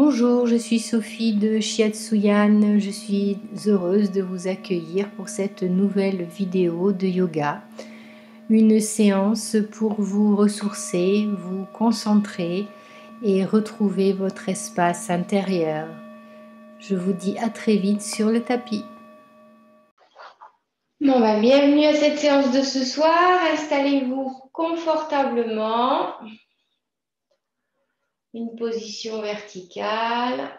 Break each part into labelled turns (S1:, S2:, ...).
S1: Bonjour, je suis Sophie de Shiatsuyan. Je suis heureuse de vous accueillir pour cette nouvelle vidéo de yoga. Une séance pour vous ressourcer, vous concentrer et retrouver votre espace intérieur. Je vous dis à très vite sur le tapis. Bienvenue à cette séance de ce soir. Installez-vous confortablement. Une position verticale.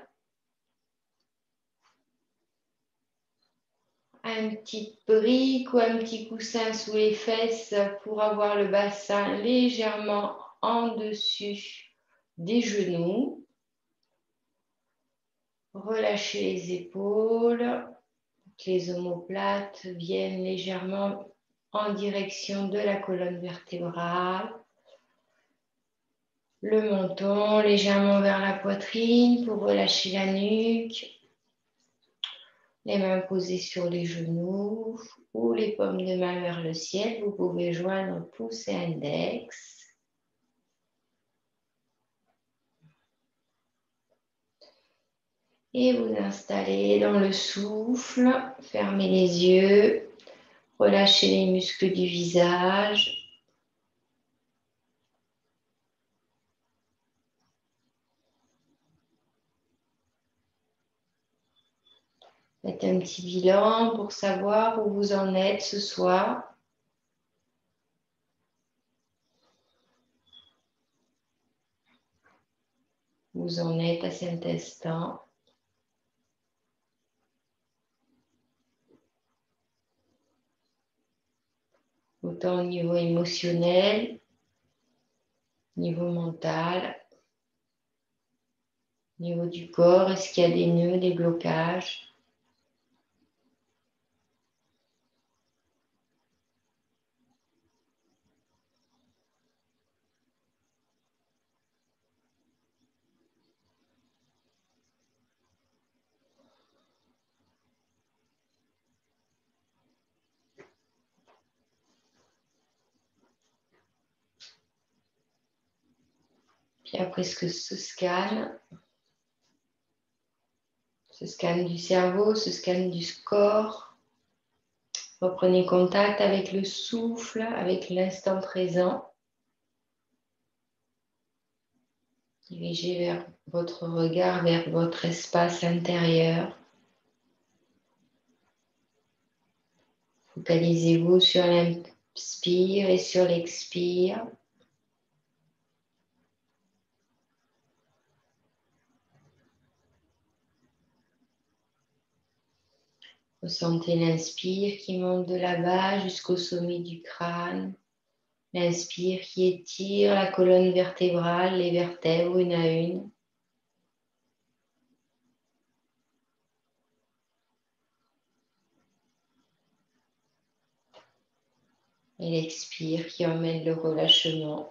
S1: Un petit brique ou un petit coussin sous les fesses pour avoir le bassin légèrement en dessus des genoux. Relâchez les épaules, que les omoplates viennent légèrement en direction de la colonne vertébrale. Le menton légèrement vers la poitrine pour relâcher la nuque. Les mains posées sur les genoux ou les paumes de main vers le ciel. Vous pouvez joindre pouce et index. Et vous installez dans le souffle. Fermez les yeux. Relâchez les muscles du visage. Faites un petit bilan pour savoir où vous en êtes ce soir. Où vous en êtes à cet instant. Autant au niveau émotionnel, niveau mental, niveau du corps, est-ce qu'il y a des nœuds, des blocages? Puis après ce scan du cerveau, ce scan du corps, reprenez contact avec le souffle, avec l'instant présent. Dirigez vers votre regard, vers votre espace intérieur. Focalisez-vous sur l'inspire et sur l'expire. Ressentez l'inspire qui monte de là-bas jusqu'au sommet du crâne. L'inspire qui étire la colonne vertébrale, les vertèbres une à une. Et l'expire qui emmène le relâchement.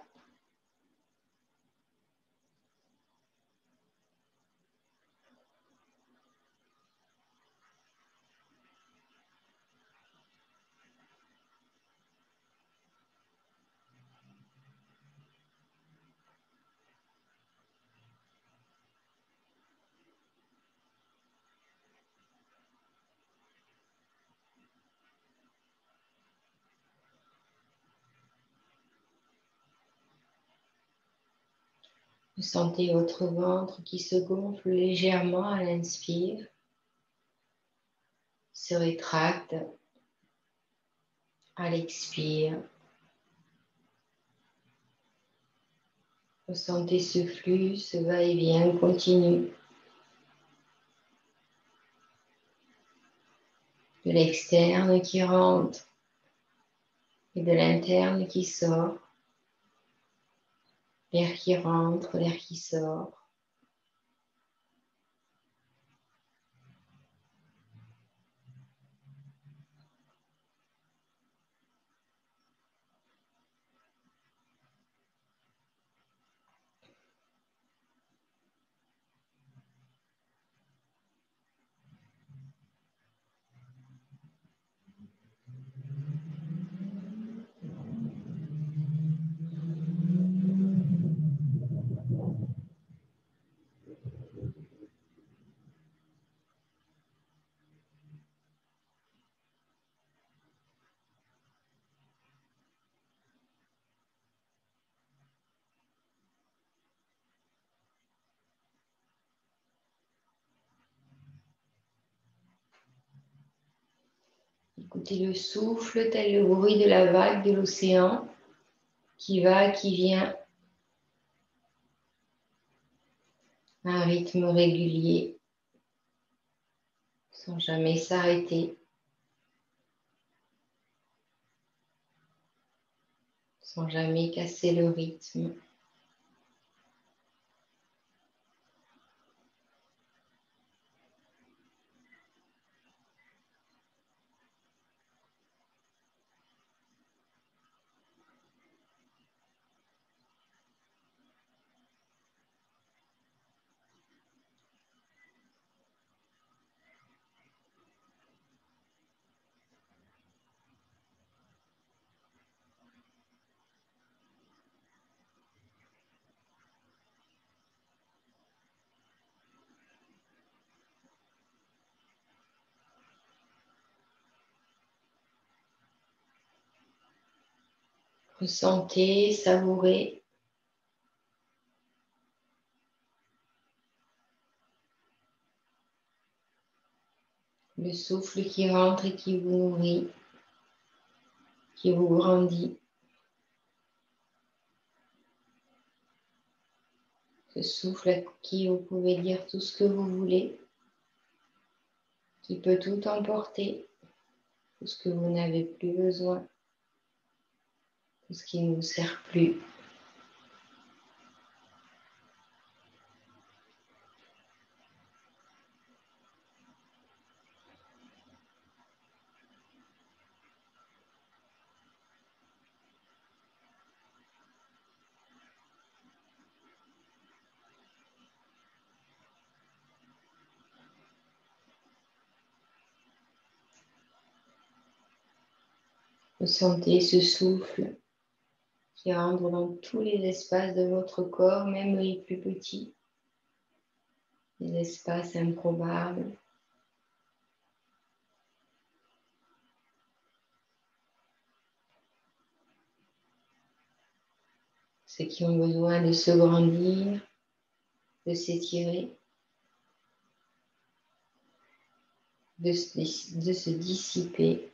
S1: Vous sentez votre ventre qui se gonfle légèrement à l'inspire, se rétracte à l'expire. Ressentez ce flux, ce va-et-vient continu. De l'externe qui rentre et de l'interne qui sort. L'air qui rentre, l'air qui sort. Écoutez le souffle, tel le bruit de la vague de l'océan qui va, qui vient, à un rythme régulier, sans jamais s'arrêter, sans jamais casser le rythme. Ressentez, savourez. Le souffle qui rentre et qui vous nourrit, qui vous grandit. Ce souffle à qui vous pouvez dire tout ce que vous voulez, qui peut tout emporter, tout ce que vous n'avez plus besoin, tout ce qui ne vous sert plus. Ressentez ce souffle qui rentre dans tous les espaces de votre corps, même les plus petits, les espaces improbables. Ceux qui ont besoin de se grandir, de s'étirer, de se dissiper.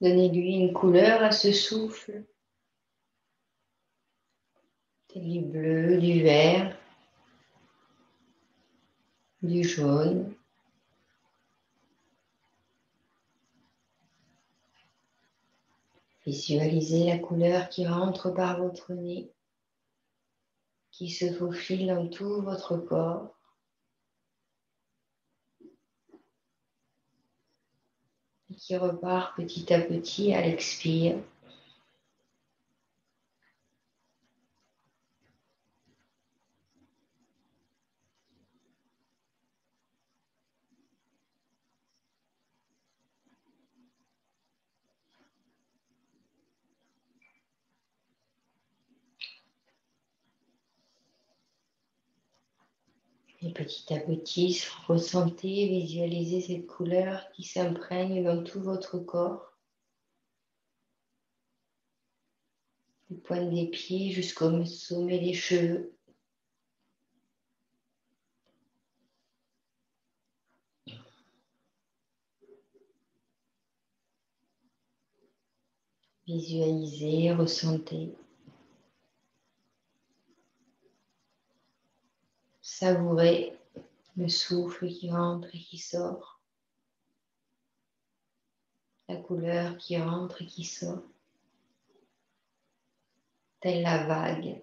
S1: Donnez-lui une couleur à ce souffle. Du bleu, du vert, du jaune. Visualisez la couleur qui rentre par votre nez, qui se faufile dans tout votre corps. Et qui repart petit à petit à l'expire. Et petit à petit, ressentez, visualisez cette couleur qui s'imprègne dans tout votre corps. Du pointe des pieds jusqu'au sommet des cheveux. Visualisez, ressentez. Savourez le souffle qui rentre et qui sort. La couleur qui rentre et qui sort. Telle la vague.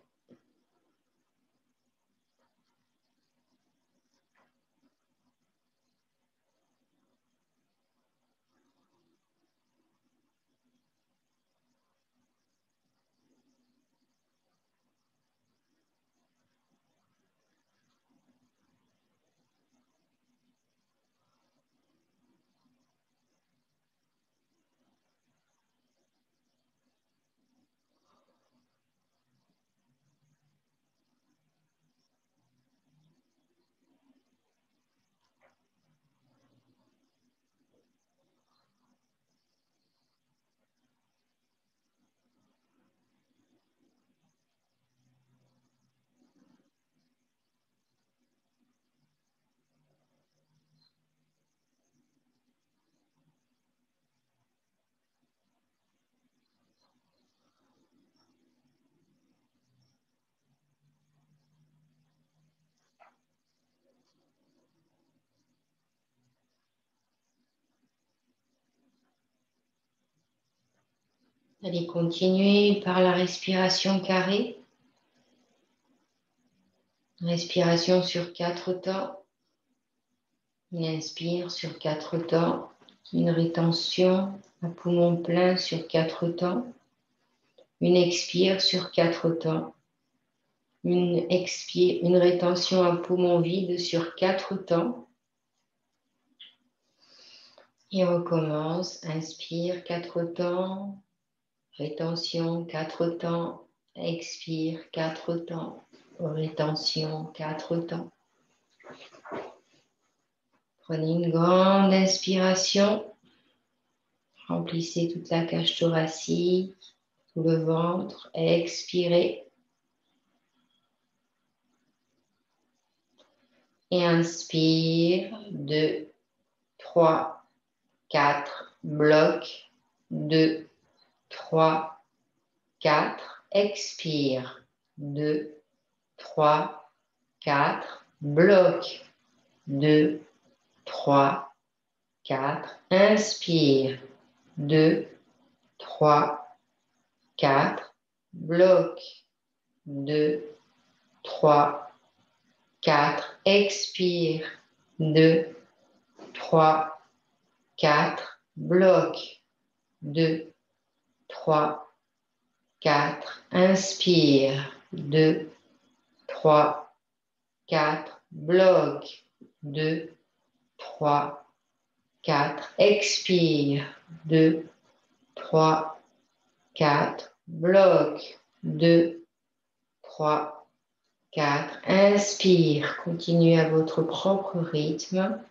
S1: Allez continuer par la respiration carrée. Respiration sur 4 temps. Une inspire sur 4 temps. Une rétention à poumon plein sur 4 temps. Une expire sur 4 temps. Une rétention à poumon vide sur 4 temps. Et on recommence. Inspire 4 temps. Rétention 4 temps. Expire 4 temps. Rétention 4 temps. Prenez une grande inspiration. Remplissez toute la cage thoracique, tout le ventre. Expirez. Et inspire. 2, 3, 4. Bloc. 2, 3, 4. Expire. 2, 3, 4. Bloc. 2, 3, 4. Inspire. 2, 3, 4. Bloc. 2, 3, 4. Expire. 2, 3, 4. Bloc. 2, 3, 4. Inspire. 2, 3, 4. Bloc. 2, 3, 4. Expire. 2, 3, 4. Bloc. 2, 3, 4. Inspire. Continuez à votre propre rythme.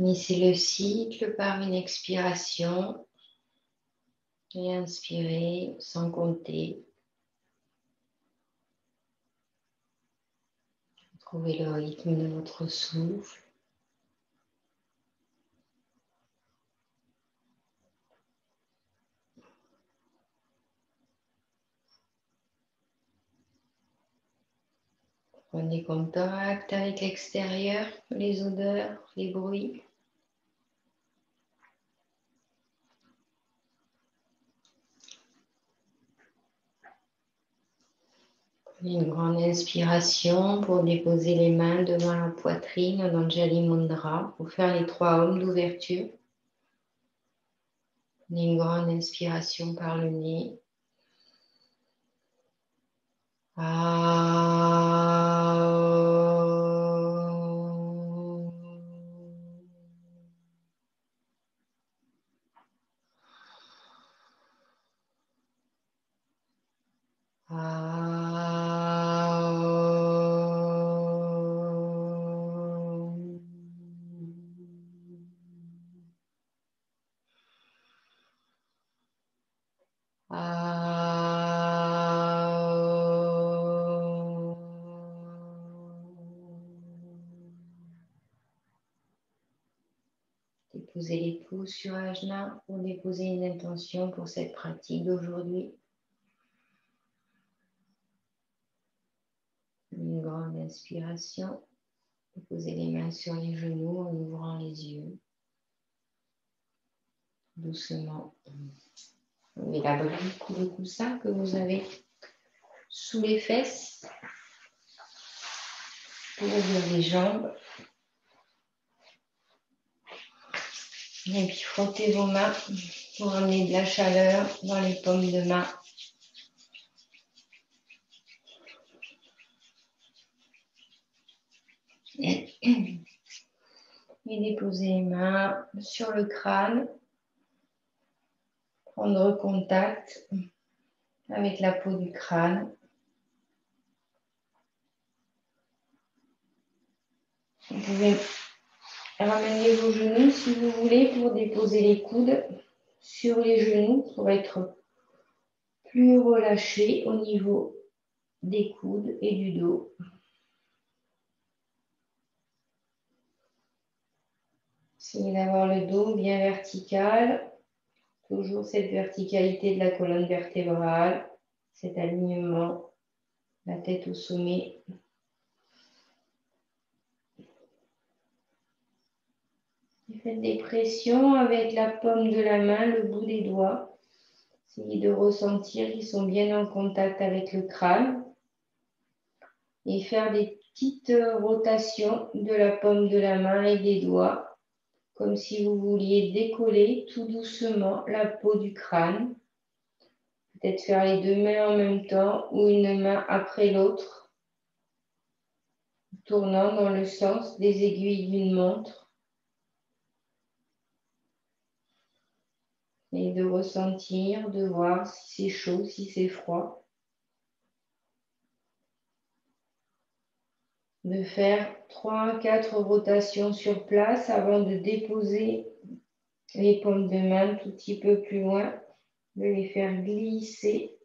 S1: Finissez le cycle par une expiration et inspirez sans compter. Trouvez le rythme de votre souffle. Prenez contact avec l'extérieur, les odeurs, les bruits. Prenez une grande inspiration pour déposer les mains devant la poitrine dans Jali Mudra pour faire les 3 ohms d'ouverture. Prenez une grande inspiration par le nez. Déposez les pouces sur Ajna pour déposer une intention pour cette pratique d'aujourd'hui. Une grande inspiration. Déposez les mains sur les genoux en ouvrant les yeux. Doucement. Levez la brique ou le coussin que vous avez sous les fesses. Pour ouvrir les jambes. Et puis frottez vos mains pour amener de la chaleur dans les paumes de main. Et déposez les mains sur le crâne. Prendre contact avec la peau du crâne. Vous pouvez ramener vos genoux si vous voulez pour déposer les coudes sur les genoux pour être plus relâché au niveau des coudes et du dos. Essayez d'avoir le dos bien vertical. Toujours cette verticalité de la colonne vertébrale, cet alignement, la tête au sommet. Et faites des pressions avec la paume de la main, le bout des doigts. Essayez de ressentir qu'ils sont bien en contact avec le crâne. Et faire des petites rotations de la paume de la main et des doigts, comme si vous vouliez décoller tout doucement la peau du crâne. Peut-être faire les 2 mains en même temps ou une main après l'autre, tournant dans le sens des aiguilles d'une montre. Et de ressentir, de voir si c'est chaud, si c'est froid. De faire 3 à 4 rotations sur place avant de déposer les paumes de main un tout petit peu plus loin. De les faire glisser,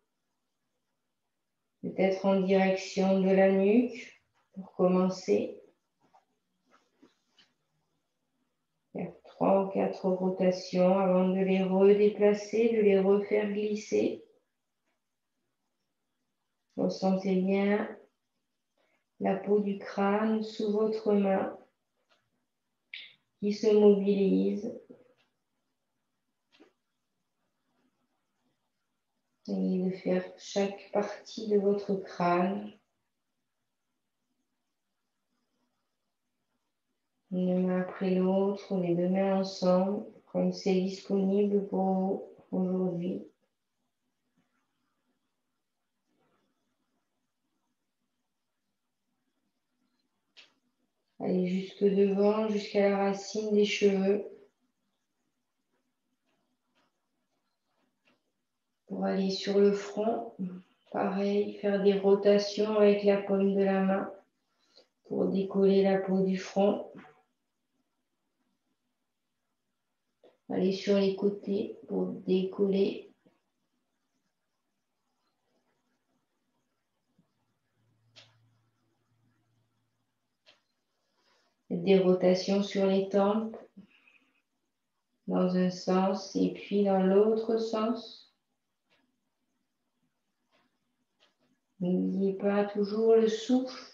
S1: peut-être en direction de la nuque pour commencer. Faire 3 ou 4 rotations avant de les redéplacer, de les refaire glisser. Ressentez bien la peau du crâne sous votre main qui se mobilise. Essayez de faire chaque partie de votre crâne. Une main après l'autre, ou les 2 mains ensemble, comme c'est disponible pour vous aujourd'hui. Allez jusque devant, jusqu'à la racine des cheveux. Pour aller sur le front, pareil, faire des rotations avec la paume de la main pour décoller la peau du front. Allez sur les côtés pour décoller. Des rotations sur les tempes dans un sens et puis dans l'autre sens. N'oubliez pas toujours le souffle.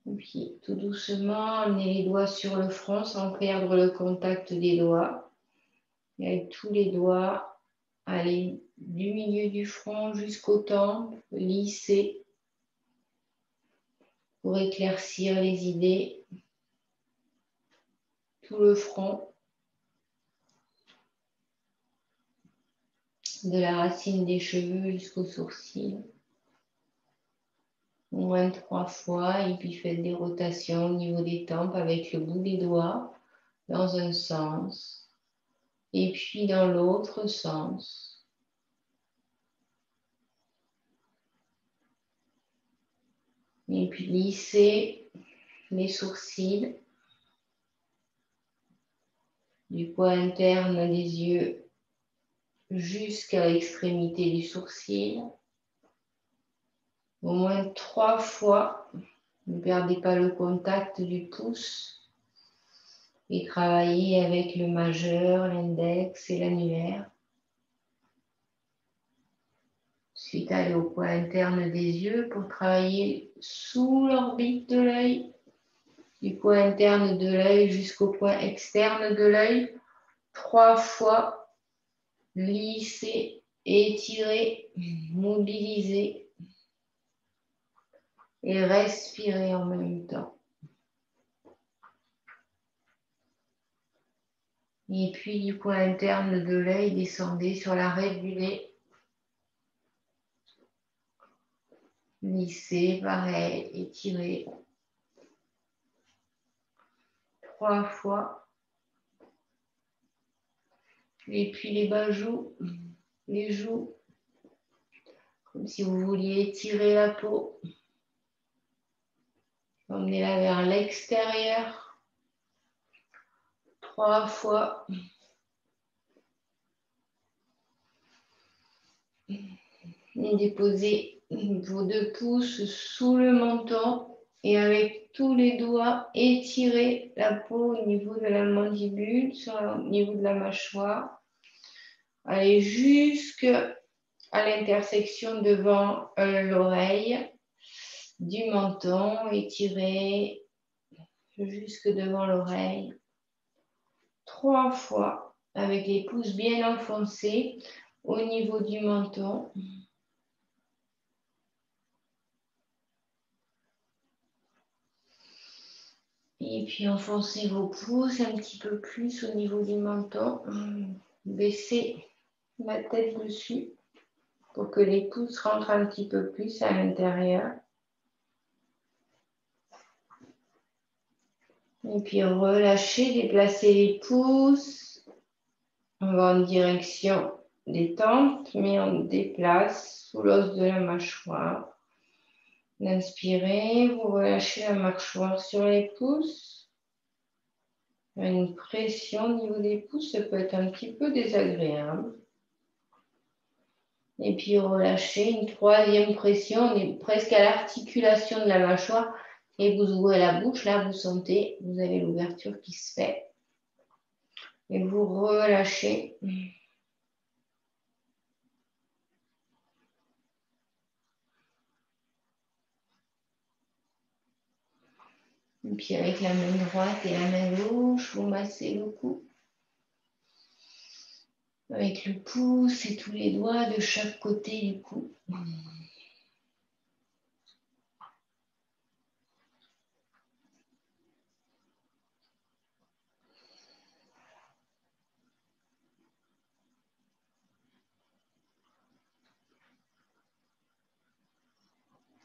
S1: Et puis tout doucement, amenez les doigts sur le front sans perdre le contact des doigts. Et avec tous les doigts, allez du milieu du front jusqu'aux tempes, lisser pour éclaircir les idées. Tout le front, de la racine des cheveux jusqu'aux sourcils. Au moins 3 fois, et puis faites des rotations au niveau des tempes avec le bout des doigts dans un sens et puis dans l'autre sens. Et puis lissez les sourcils du coin interne des yeux jusqu'à l'extrémité du sourcil. Au moins 3 fois. Ne perdez pas le contact du pouce et travaillez avec le majeur, l'index et l'annulaire. Ensuite, allez au point interne des yeux pour travailler sous l'orbite de l'œil, du point interne de l'œil jusqu'au point externe de l'œil. 3 fois, lissez, étirez, mobilisez et respirez en même temps. Et puis du point interne de l'œil, descendez sur l'arrêt du nez. Lissez, pareil, étirez. 3 fois. Et puis les bas joues, les joues, comme si vous vouliez étirer la peau. Emmenez-la vers l'extérieur. 3 fois. Et déposez vos 2 pouces sous le menton et avec tous les doigts, étirez la peau au niveau de la mandibule, au niveau de la mâchoire. Allez jusqu'à l'intersection devant l'oreille du menton, étirez jusque devant l'oreille. 3 fois avec les pouces bien enfoncés au niveau du menton. Et puis enfoncez vos pouces un petit peu plus au niveau du menton. Baissez la tête dessus pour que les pouces rentrent un petit peu plus à l'intérieur. Et puis relâchez, déplacez les pouces. On va en direction des tempes, mais on déplace sous l'os de la mâchoire. Inspirez, vous relâchez la mâchoire sur les pouces. Une pression au niveau des pouces, ça peut être un petit peu désagréable. Et puis relâchez une 3e pression, on est presque à l'articulation de la mâchoire. Et vous ouvrez la bouche, là vous sentez, vous avez l'ouverture qui se fait. Et vous relâchez. Et puis avec la main droite et la main gauche, vous massez le cou. Avec le pouce et tous les doigts de chaque côté du cou.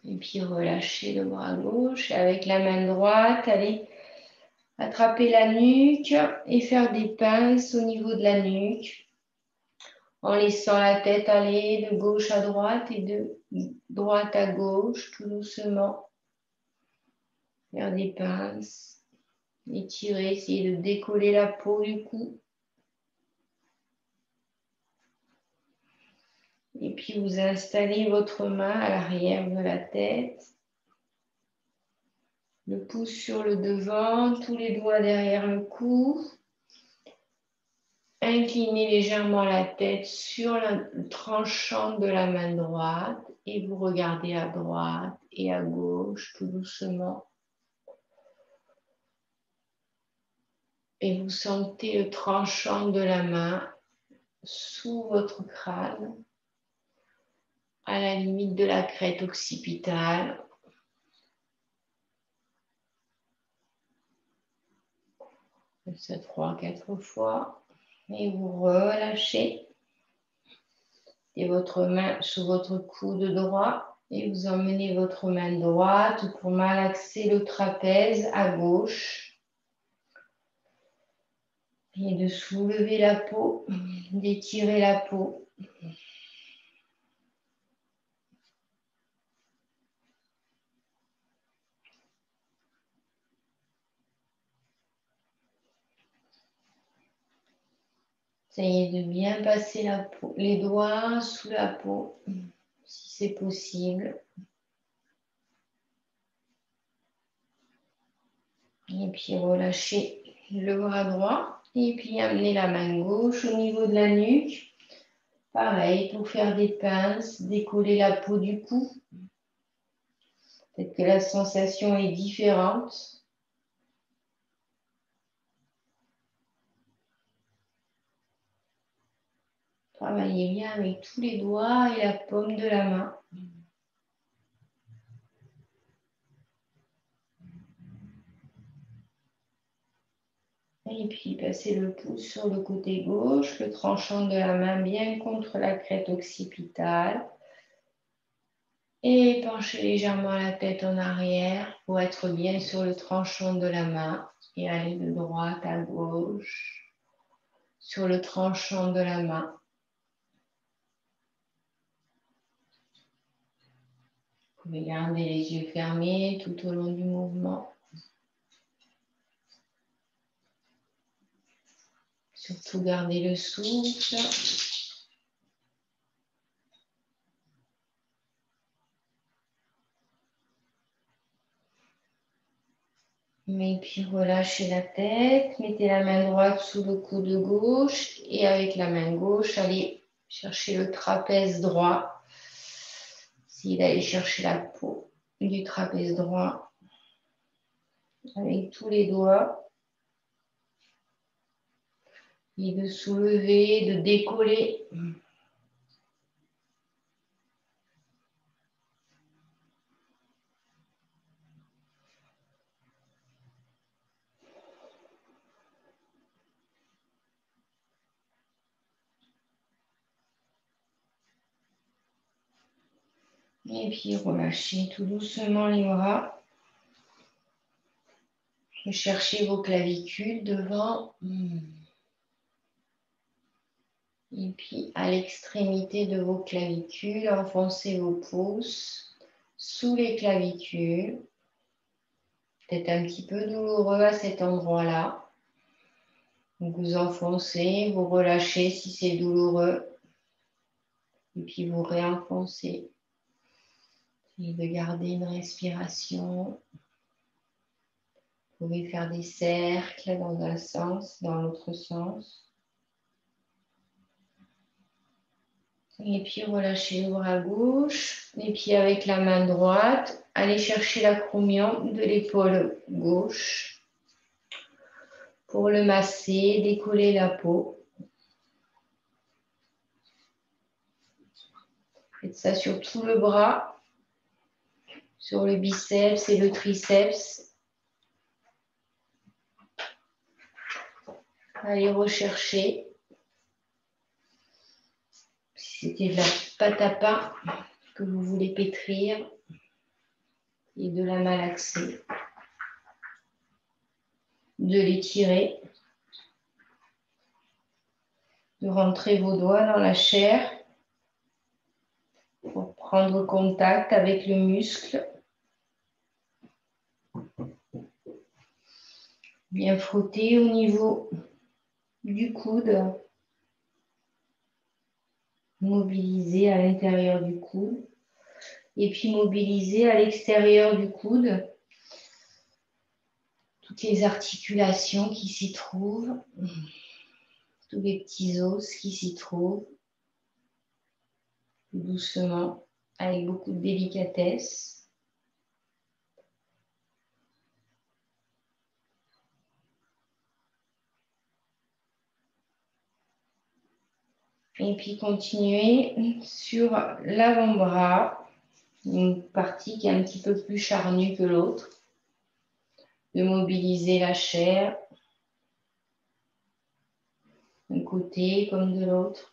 S1: Et puis relâchez le bras gauche. Et avec la main droite, allez attraper la nuque et faire des pinces au niveau de la nuque. En laissant la tête aller de gauche à droite et de droite à gauche, tout doucement. Faire des pinces. Étirez, essayez de décoller la peau du cou. Et puis vous installez votre main à l'arrière de la tête. Le pouce sur le devant, tous les doigts derrière le cou. Inclinez légèrement la tête sur le tranchant de la main droite et vous regardez à droite et à gauche tout doucement. Et vous sentez le tranchant de la main sous votre crâne, à la limite de la crête occipitale. Faites ça 3-4 fois. Et vous relâchez. Et votre main sous votre coude droit. Et vous emmenez votre main droite pour malaxer le trapèze à gauche. Et de soulever la peau, d'étirer la peau. Essayez de bien passer la peau, les doigts sous la peau, si c'est possible. Et puis relâchez le bras droit. Et puis amenez la main gauche au niveau de la nuque. Pareil, pour faire des pinces, décoller la peau du cou. Peut-être que la sensation est différente. Travaillez bien avec tous les doigts et la paume de la main. Et puis passez le pouce sur le côté gauche, le tranchant de la main bien contre la crête occipitale. Et penchez légèrement la tête en arrière pour être bien sur le tranchant de la main. Et aller de droite à gauche sur le tranchant de la main. Vous pouvez garder les yeux fermés tout au long du mouvement. Surtout garder le souffle. Et puis relâchez la tête. Mettez la main droite sous le coude gauche. Et avec la main gauche, allez chercher le trapèze droit. Essayez d'aller chercher la peau du trapèze droit avec tous les doigts. Et de soulever, de décoller. Et puis relâchez tout doucement les bras. Et cherchez vos clavicules devant. Et puis à l'extrémité de vos clavicules, enfoncez vos pouces sous les clavicules. Peut-être un petit peu douloureux à cet endroit-là. Donc vous enfoncez, vous relâchez si c'est douloureux. Et puis vous réenfoncez. Essayez de garder une respiration. Vous pouvez faire des cercles dans un sens, dans l'autre sens. Et puis relâchez le bras gauche. Et puis avec la main droite, allez chercher l'acromion de l'épaule gauche pour le masser, décoller la peau. Faites ça sur tout le bras, sur le biceps et le triceps. Allez rechercher. Si c'était de la pâte à pain que vous voulez pétrir et de la malaxer, de l'étirer, de rentrer vos doigts dans la chair pour prendre contact avec le muscle. Bien frotter au niveau du coude. Mobiliser à l'intérieur du coude. Et puis mobiliser à l'extérieur du coude. Toutes les articulations qui s'y trouvent. Tous les petits os qui s'y trouvent. Doucement, avec beaucoup de délicatesse. Et puis continuer sur l'avant-bras, une partie qui est un petit peu plus charnue que l'autre, de mobiliser la chair d'un côté comme de l'autre.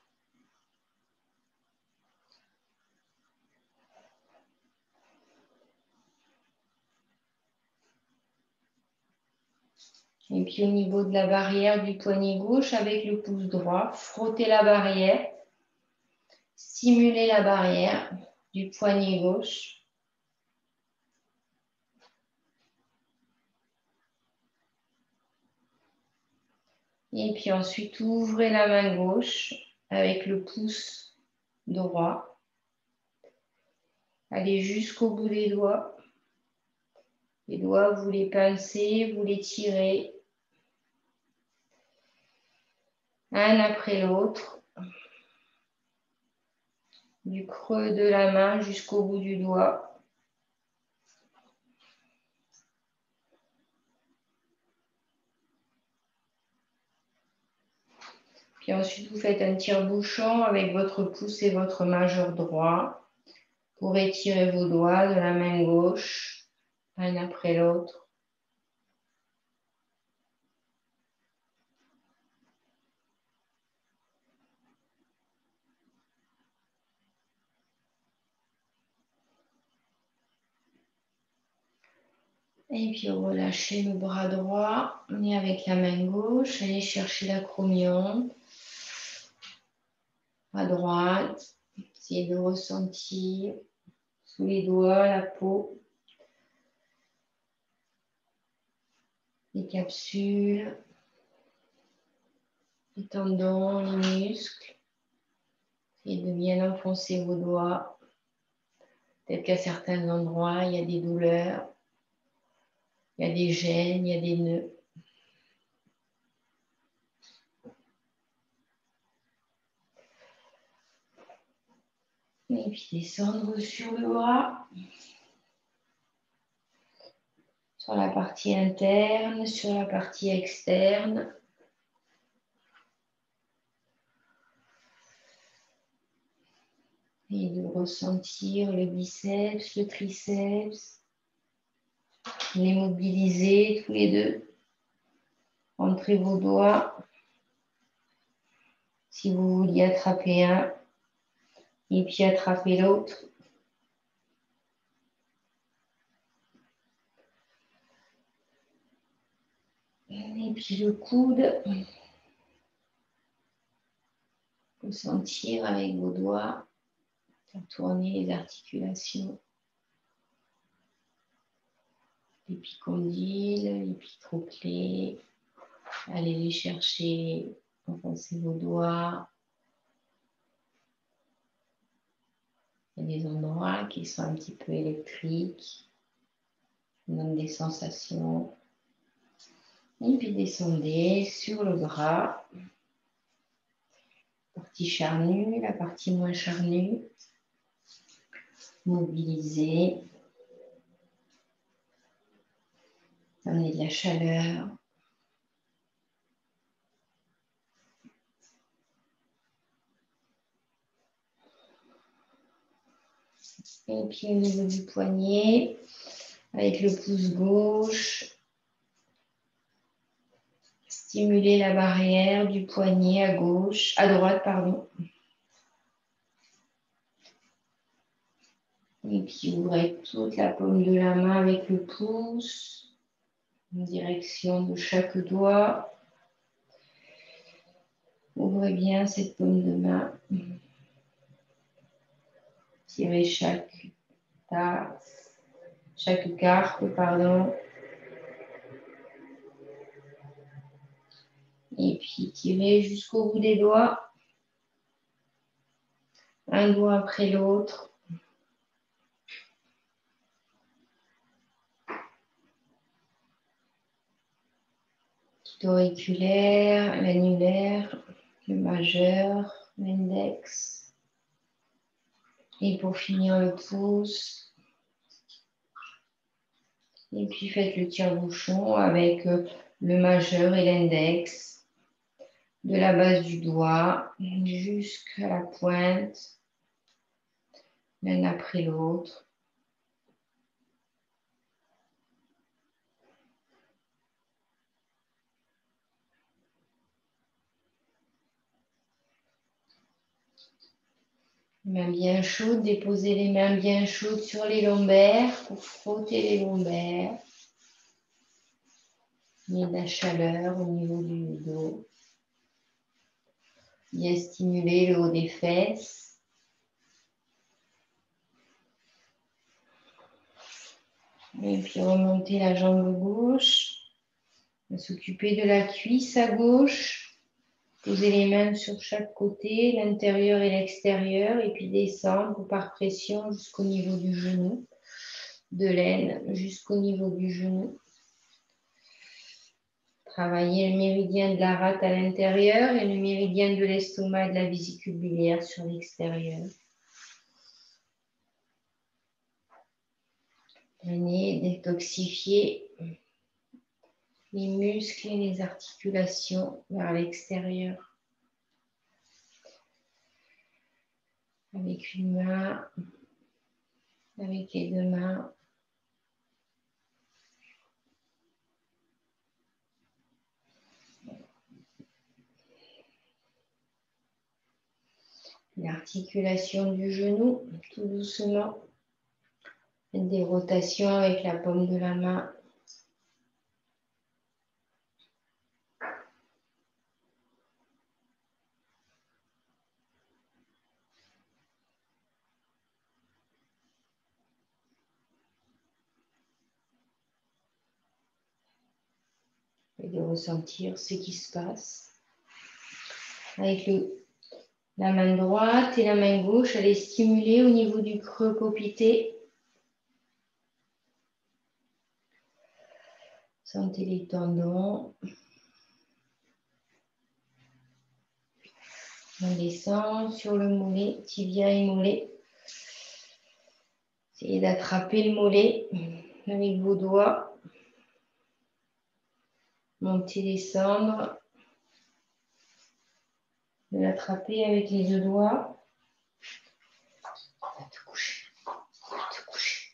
S1: Et puis au niveau de la barrière du poignet gauche, avec le pouce droit, frotter la barrière, stimuler la barrière du poignet gauche. Et puis ensuite, ouvrez la main gauche avec le pouce droit. Allez jusqu'au bout des doigts. Les doigts, vous les pincez, vous les tirez. Un après l'autre. Du creux de la main jusqu'au bout du doigt. Puis ensuite, vous faites un tire-bouchon avec votre pouce et votre majeur droit pour étirer vos doigts de la main gauche, un après l'autre. Et puis relâchez le bras droit et avec la main gauche, allez chercher l'acromion à droite. Essayez de ressentir sous les doigts la peau, les capsules, les tendons, les muscles. Essayez de bien enfoncer vos doigts. Peut-être qu'à certains endroits, il y a des douleurs, il y a des gênes, il y a des nœuds. Et puis descendre sur le bras, sur la partie interne, sur la partie externe. Et de ressentir le biceps, le triceps, les mobiliser tous les deux. Entrez vos doigts, si vous vouliez attraper un, et puis attraper l'autre. Et puis le coude, ressentir avec vos doigts, faire tourner les articulations. L'épicondyles, l'épitroclé, allez les chercher, enfoncez vos doigts. Il y a des endroits qui sont un petit peu électriques, qui donnent des sensations. Et puis descendez sur le bras, partie charnue, la partie moins charnue, mobilisez, amenez de la chaleur. Et puis au niveau du poignet, avec le pouce gauche, stimulez la barrière du poignet à gauche, à droite, pardon. Et puis ouvrez toute la paume de la main avec le pouce, en direction de chaque doigt. Ouvrez bien cette paume de main. Tirez chaque carte, pardon. Et puis tirez jusqu'au bout des doigts. Un doigt après l'autre. Petit auriculaire, l'annulaire, le majeur, l'index. Et pour finir le pouce. Et puis faites le tire-bouchon avec le majeur et l'index. De la base du doigt jusqu'à la pointe. L'un après l'autre. Mains bien chaudes, déposez les mains bien chaudes sur les lombaires pour frotter les lombaires. Mis de la chaleur au niveau du dos. Bien stimuler le haut des fesses. Et puis remonter la jambe gauche. S'occuper de la cuisse à gauche. Posez les mains sur chaque côté, l'intérieur et l'extérieur, et puis descendre par pression jusqu'au niveau du genou, de l'aine jusqu'au niveau du genou. Travaillez le méridien de la rate à l'intérieur et le méridien de l'estomac et de la vésicule biliaire sur l'extérieur. Venez détoxifier les muscles et les articulations vers l'extérieur. Avec une main, avec les deux mains. L'articulation du genou, tout doucement. Faites des rotations avec la paume de la main. Et de ressentir ce qui se passe. Avec la main droite et la main gauche, allez stimuler au niveau du creux poplité. Sentez les tendons. On descend sur le mollet, tibia et mollet. Essayez d'attraper le mollet avec vos doigts. Monter, descendre. De l'attraper avec les deux doigts. Va te coucher. Va te coucher.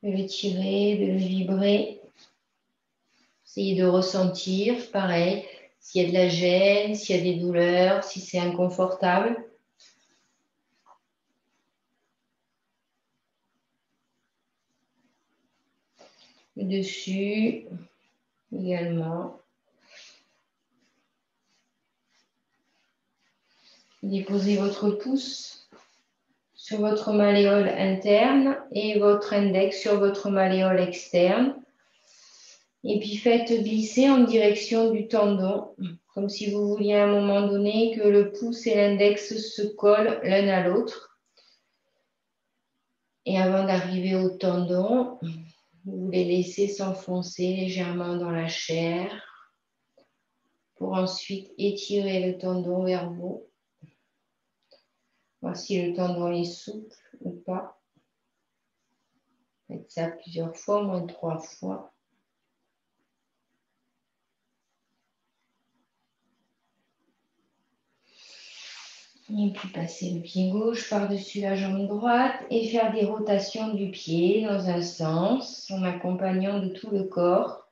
S1: De le tirer, de le vibrer. Essayez de ressentir, pareil, s'il y a de la gêne, s'il y a des douleurs, si c'est inconfortable. Le dessus également. Déposez votre pouce sur votre malléole interne et votre index sur votre malléole externe. Et puis faites glisser en direction du tendon, comme si vous vouliez à un moment donné que le pouce et l'index se collent l'un à l'autre. Et avant d'arriver au tendon, vous les laissez s'enfoncer légèrement dans la chair pour ensuite étirer le tendon vers vous. Voir si le tendon est souple ou pas. Faites ça plusieurs fois, au moins 3 fois. Et puis passer le pied gauche par-dessus la jambe droite et faire des rotations du pied dans un sens en accompagnant de tout le corps.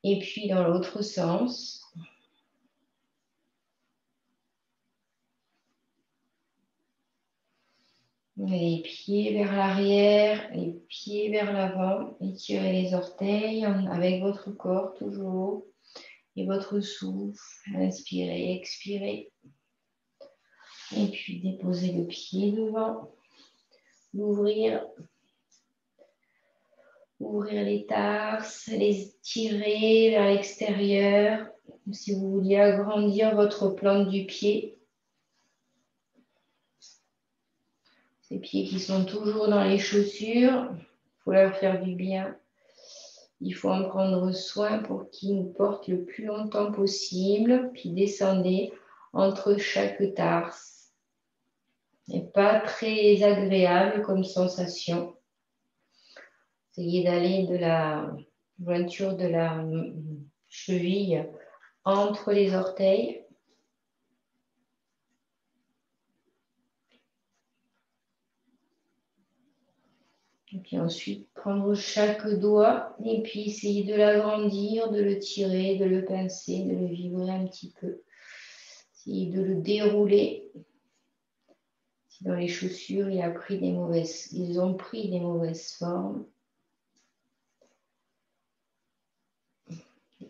S1: Et puis dans l'autre sens. Les pieds vers l'arrière, les pieds vers l'avant. Étirez les orteils avec votre corps toujours. Et votre souffle. Inspirez, expirez. Et puis déposez le pied devant. L'ouvrir. Ouvrir les tarses, les tirer vers l'extérieur. Si vous vouliez agrandir votre plante du pied. Ces pieds qui sont toujours dans les chaussures, il faut leur faire du bien. Il faut en prendre soin pour qu'ils nous portent le plus longtemps possible. Puis descendez entre chaque tarse. Et pas très agréable comme sensation. Essayez d'aller de la jointure de la cheville entre les orteils. Et puis ensuite, prendre chaque doigt et puis essayer de l'agrandir, de le tirer, de le pincer, de le vibrer un petit peu. Essayer de le dérouler. Si dans les chaussures, ils ont pris des mauvaises formes.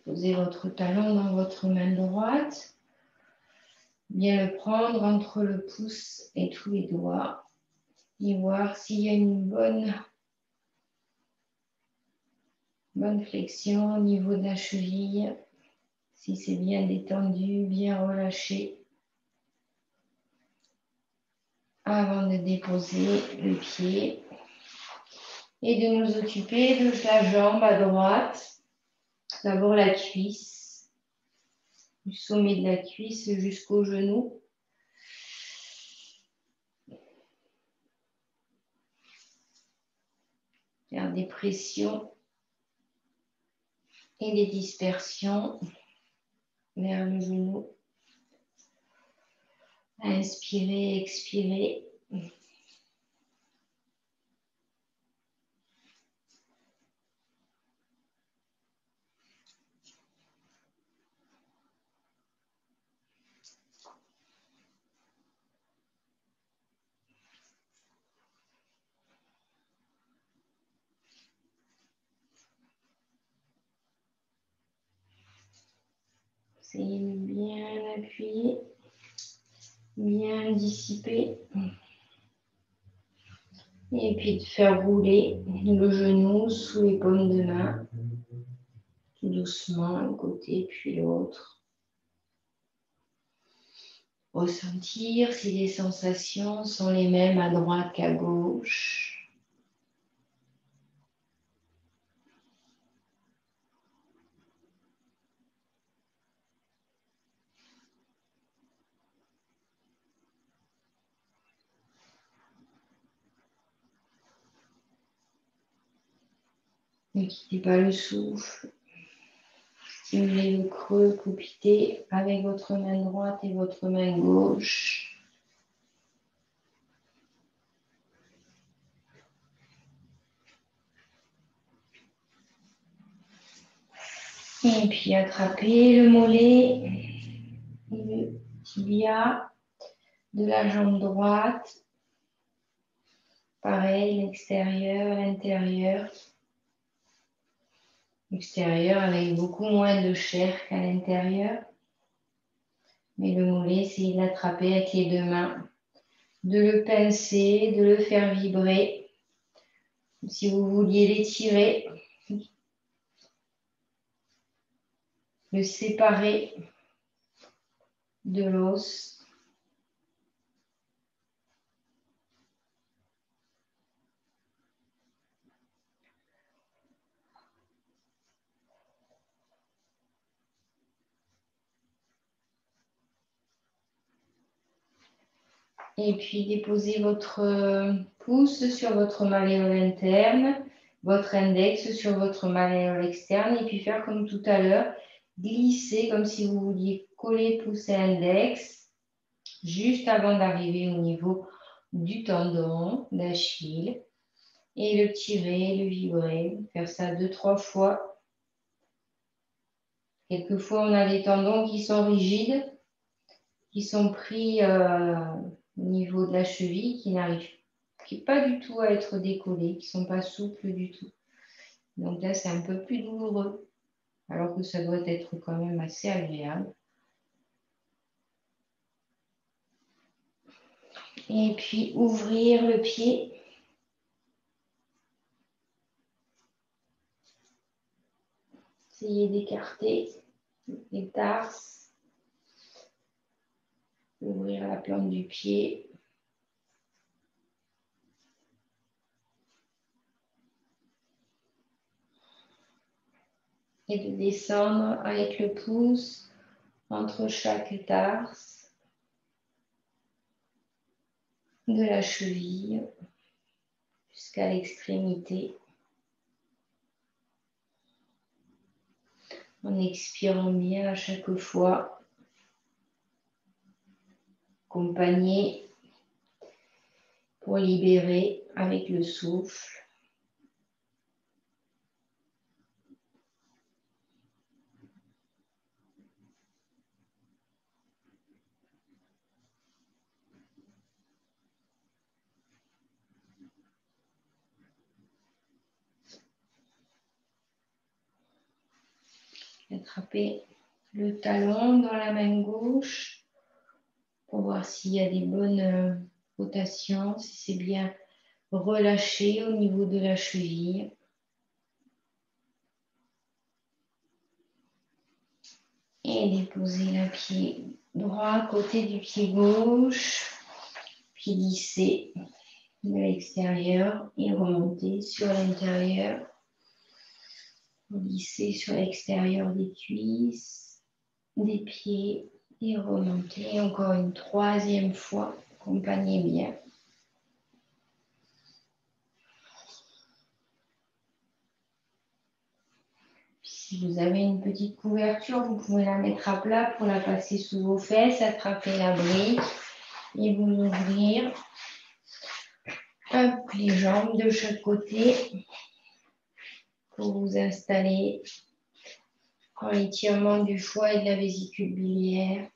S1: Posez votre talon dans votre main droite. Bien le prendre entre le pouce et tous les doigts. Et voir s'il y a une bonne flexion au niveau de la cheville. Si c'est bien détendu, bien relâché. Avant de déposer le pied. Et de nous occuper de la jambe à droite. D'abord la cuisse. Du sommet de la cuisse jusqu'au genou. Faire des pressions et des dispersions vers le genou. Inspirez, expirez. Essayez de bien appuyer, bien dissiper. Et puis de faire rouler le genou sous les paumes de main. Tout doucement, un côté puis l'autre. Ressentir si les sensations sont les mêmes à droite qu'à gauche. Ne quittez pas le souffle. Stimulez le creux, coupitez avec votre main droite et votre main gauche. Et puis attrapez le mollet et le tibia de la jambe droite. Pareil, l'extérieur, l'intérieur. L'extérieur avec beaucoup moins de chair qu'à l'intérieur. Mais le mollet, essayez de l'attraper avec les deux mains. De le pincer, de le faire vibrer. Si vous vouliez l'étirer, le séparer de l'os. Et puis déposez votre pouce sur votre malléole interne, votre index sur votre malléole externe et puis faire comme tout à l'heure, glisser comme si vous vouliez coller pouce et index juste avant d'arriver au niveau du tendon d'Achille et le tirer, le vibrer, faire ça 2-3 fois. Quelquefois on a des tendons qui sont rigides, qui sont pris au niveau de la cheville, qui pas du tout à être décollés, qui sont pas souples du tout. Donc là, c'est un peu plus douloureux, alors que ça doit être quand même assez agréable. Et puis, ouvrir le pied. Essayez d'écarter les tarses, d'ouvrir la plante du pied. Et de descendre avec le pouce entre chaque tarse de la cheville jusqu'à l'extrémité. En expirant bien à chaque fois. Accompagner pour libérer avec le souffle. Attrapez le talon dans la main gauche pour voir s'il y a des bonnes rotations, si c'est bien relâché au niveau de la cheville. Et déposez le pied droit à côté du pied gauche, puis lissez de l'extérieur et remontez sur l'intérieur. Lissez sur l'extérieur des cuisses, des pieds et remontez encore une troisième fois. Accompagnez bien. Si vous avez une petite couverture, vous pouvez la mettre à plat pour la passer sous vos fesses, attraper la brique et vous ouvrir. Hop, les jambes de chaque côté pour vous installer en étirement du foie et de la vésicule biliaire.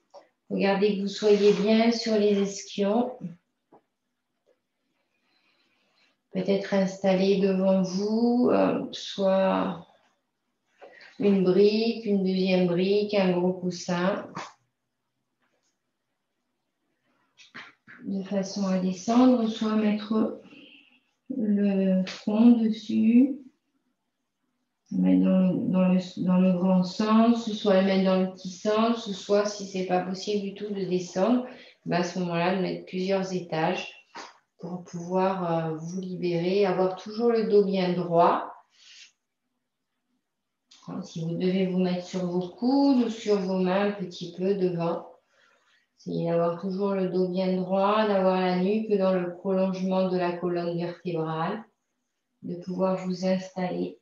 S1: Regardez que vous soyez bien sur les ischions. Peut-être installer devant vous soit une brique, une deuxième brique, un gros coussin, de façon à descendre, soit mettre le front dessus, mettre dans le grand sens, soit le mettre dans le petit sens, soit si ce n'est pas possible du tout de descendre, à ce moment-là, de mettre plusieurs étages pour pouvoir vous libérer, avoir toujours le dos bien droit. Si vous devez vous mettre sur vos coudes ou sur vos mains un petit peu devant, essayez d'avoir toujours le dos bien droit, d'avoir la nuque dans le prolongement de la colonne vertébrale, de pouvoir vous installer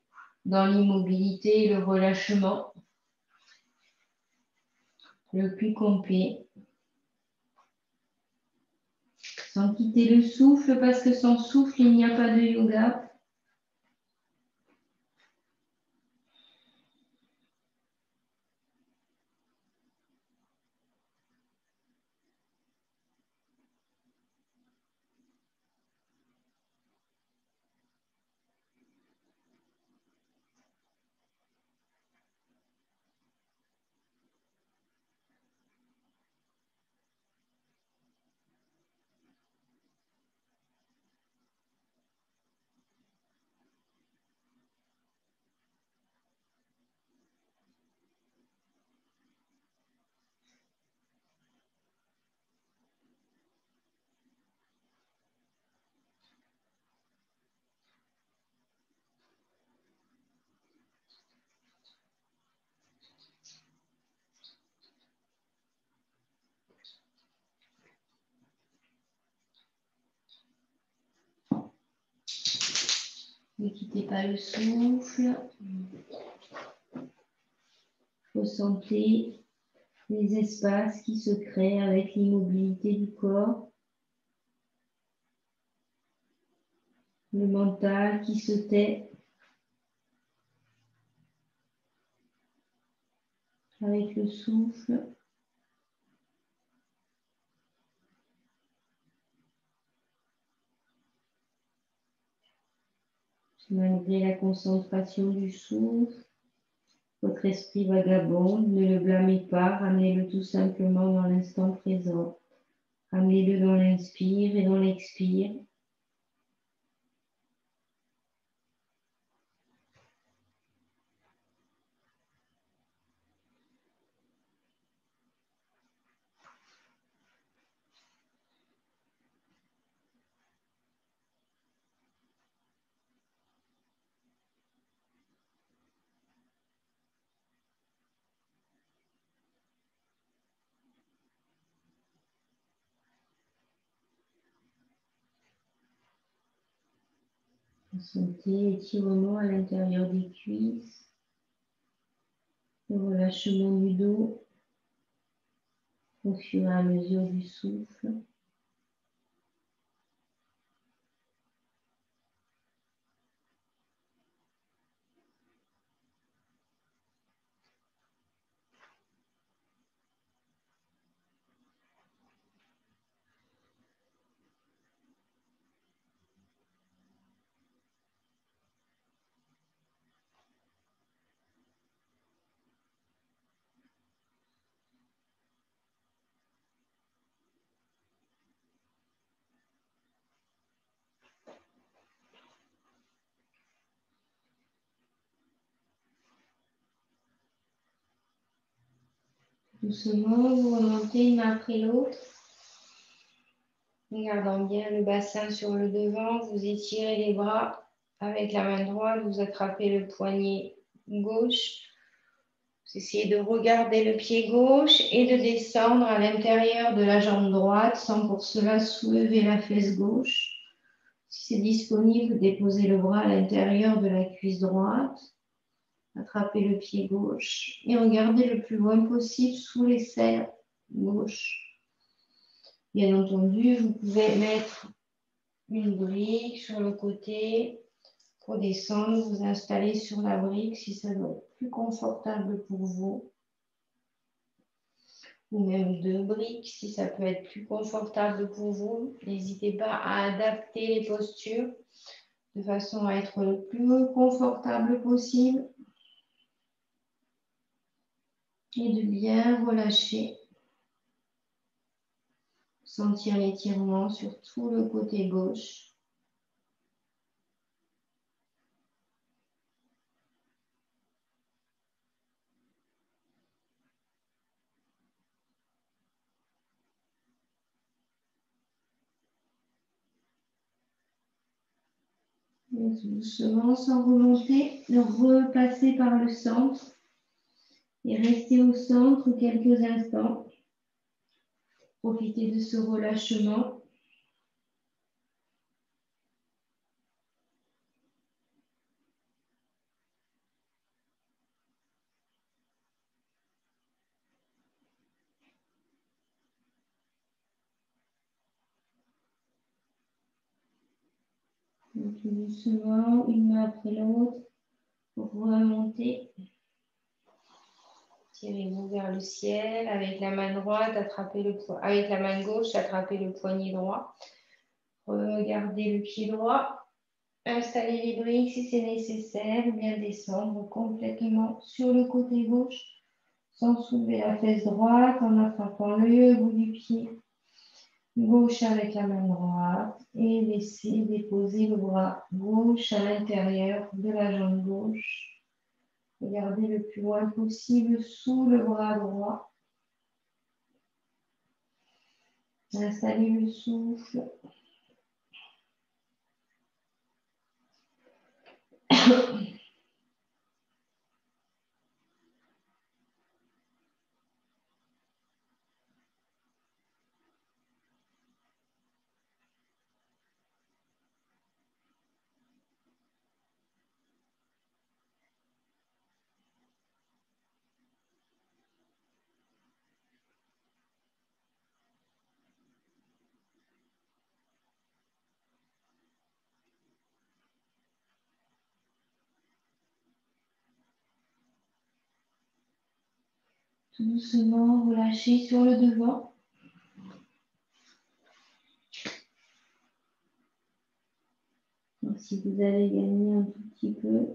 S1: dans l'immobilité et le relâchement le plus complet. Sans quitter le souffle, parce que sans souffle, il n'y a pas de yoga. Ne quittez pas le souffle. Ressentez les espaces qui se créent avec l'immobilité du corps. Le mental qui se tait avec le souffle. Malgré la concentration du souffle, votre esprit vagabonde, ne le blâmez pas, ramenez-le tout simplement dans l'instant présent. Ramenez-le dans l'inspire et dans l'expire. Sentez l'étirement à l'intérieur des cuisses, le relâchement du dos au fur et à mesure du souffle. Doucement, vous remontez une main après l'autre. En gardant bien le bassin sur le devant, vous étirez les bras. Avec la main droite, vous attrapez le poignet gauche. Vous essayez de regarder le pied gauche et de descendre à l'intérieur de la jambe droite sans pour cela soulever la fesse gauche. Si c'est disponible, déposez le bras à l'intérieur de la cuisse droite. Attrapez le pied gauche et regardez le plus loin possible sous l'aisselle gauche. Bien entendu, vous pouvez mettre une brique sur le côté pour descendre, vous installer sur la brique si ça doit être plus confortable pour vous. Ou même 2 briques si ça peut être plus confortable pour vous. N'hésitez pas à adapter les postures de façon à être le plus confortable possible et de bien relâcher. Sentir l'étirement sur tout le côté gauche. Et doucement, sans remonter, repasser par le centre et rester au centre quelques instants. Profitez de ce relâchement. Donc, doucement, une main après l'autre, pour remonter. Tirez-vous vers le ciel. Avec la main droite, avec la main gauche, attrapez le poignet droit. Regardez le pied droit. Installez les briques si c'est nécessaire. Bien descendre complètement sur le côté gauche, sans soulever la fesse droite, en attrapant le bout du pied gauche avec la main droite et laissez déposer le bras gauche à l'intérieur de la jambe gauche. Regardez le plus loin possible sous le bras droit. Installez le souffle. Tout doucement, relâchez sur le devant. Donc, si vous avez gagné un tout petit peu,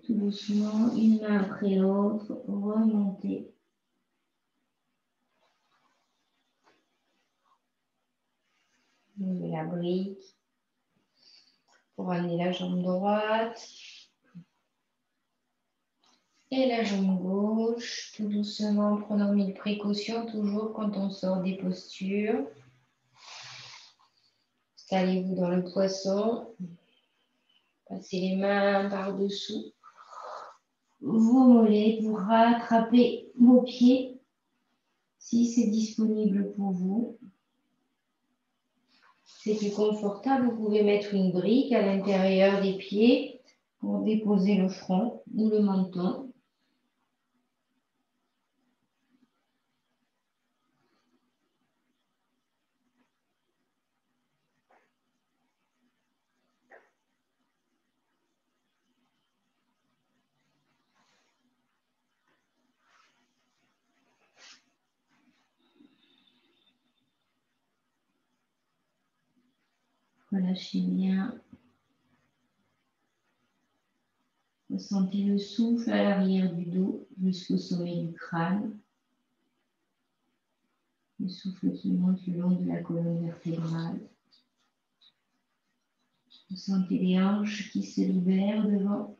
S1: tout doucement, une main après l'autre, remontez. Levez la brique pour amener la jambe droite. Et la jambe gauche, tout doucement, en prenant mille précautions, toujours quand on sort des postures. Installez-vous dans le poisson. Passez les mains par-dessous vos mollets pour rattraper vos pieds si c'est disponible pour vous. C'est plus confortable, vous pouvez mettre une brique à l'intérieur des pieds pour déposer le front ou le menton. Relâchez bien. Ressentez le souffle à l'arrière du dos jusqu'au sommet du crâne. Le souffle qui monte le long de la colonne vertébrale. Ressentez les hanches qui se libèrent devant.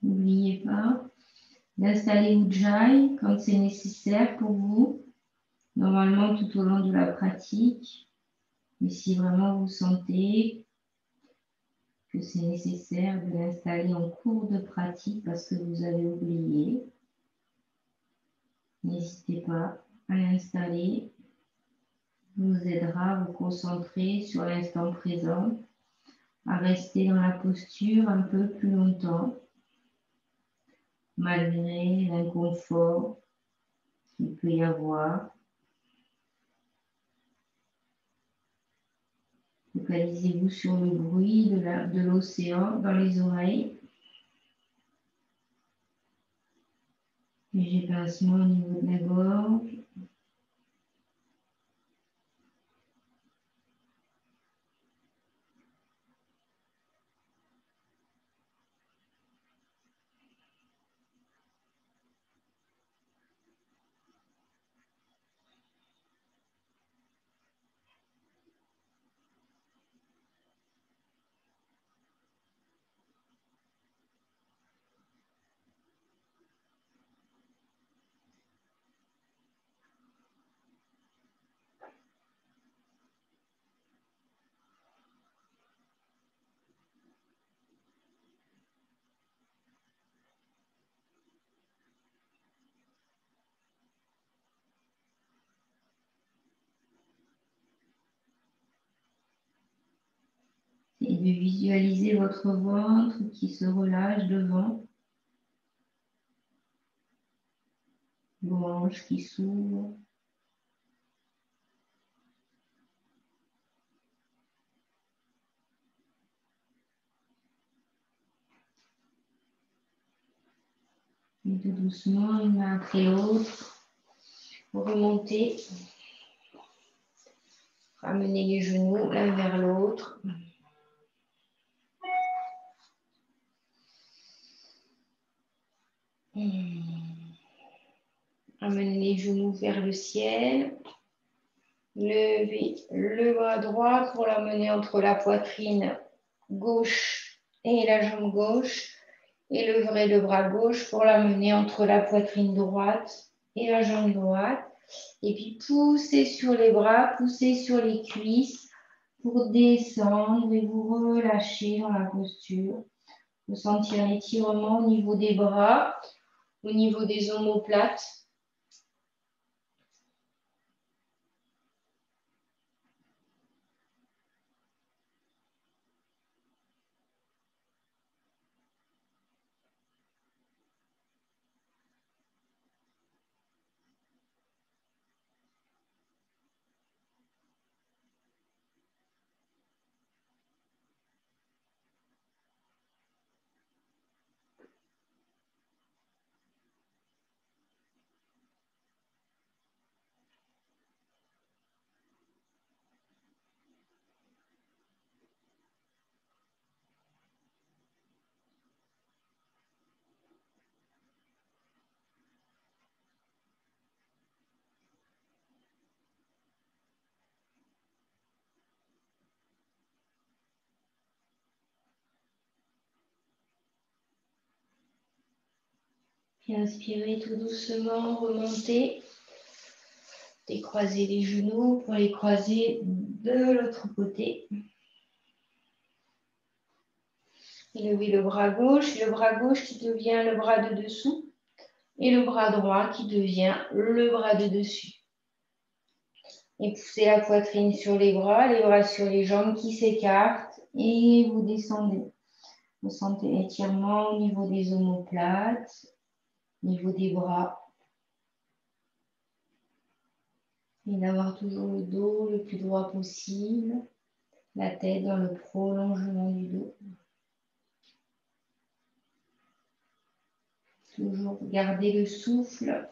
S1: N'oubliez pas d'installer Ujjayi quand c'est nécessaire pour vous, normalement tout au long de la pratique. Mais si vraiment vous sentez que c'est nécessaire de l'installer en cours de pratique parce que vous avez oublié, n'hésitez pas à l'installer. Vous aidera à vous concentrer sur l'instant présent, à rester dans la posture un peu plus longtemps, malgré l'inconfort qu'il peut y avoir. Focalisez-vous sur le bruit de l'océan dans les oreilles. Léger pincement au niveau de la gorge. Et de visualiser votre ventre qui se relâche devant, vos hanches qui s'ouvrent. Et tout doucement, une main après l'autre, vous remontez, ramenez les genoux l'un vers l'autre. Amenez les genoux vers le ciel. Levez le bras droit pour l'amener entre la poitrine gauche et la jambe gauche. Et leverez le bras gauche pour l'amener entre la poitrine droite et la jambe droite. Et puis poussez sur les bras, poussez sur les cuisses pour descendre et vous relâcher dans la posture. Vous sentir un étirement au niveau des bras, au niveau des omoplates. Et inspirez tout doucement, remontez. Décroisez les genoux pour les croiser de l'autre côté. Levez le bras gauche qui devient le bras de dessous et le bras droit qui devient le bras de dessus. Et poussez la poitrine sur les bras sur les jambes qui s'écartent et vous descendez. Vous sentez l'étirement au niveau des omoplates, au niveau des bras. Et d'avoir toujours le dos le plus droit possible, la tête dans le prolongement du dos. Toujours garder le souffle.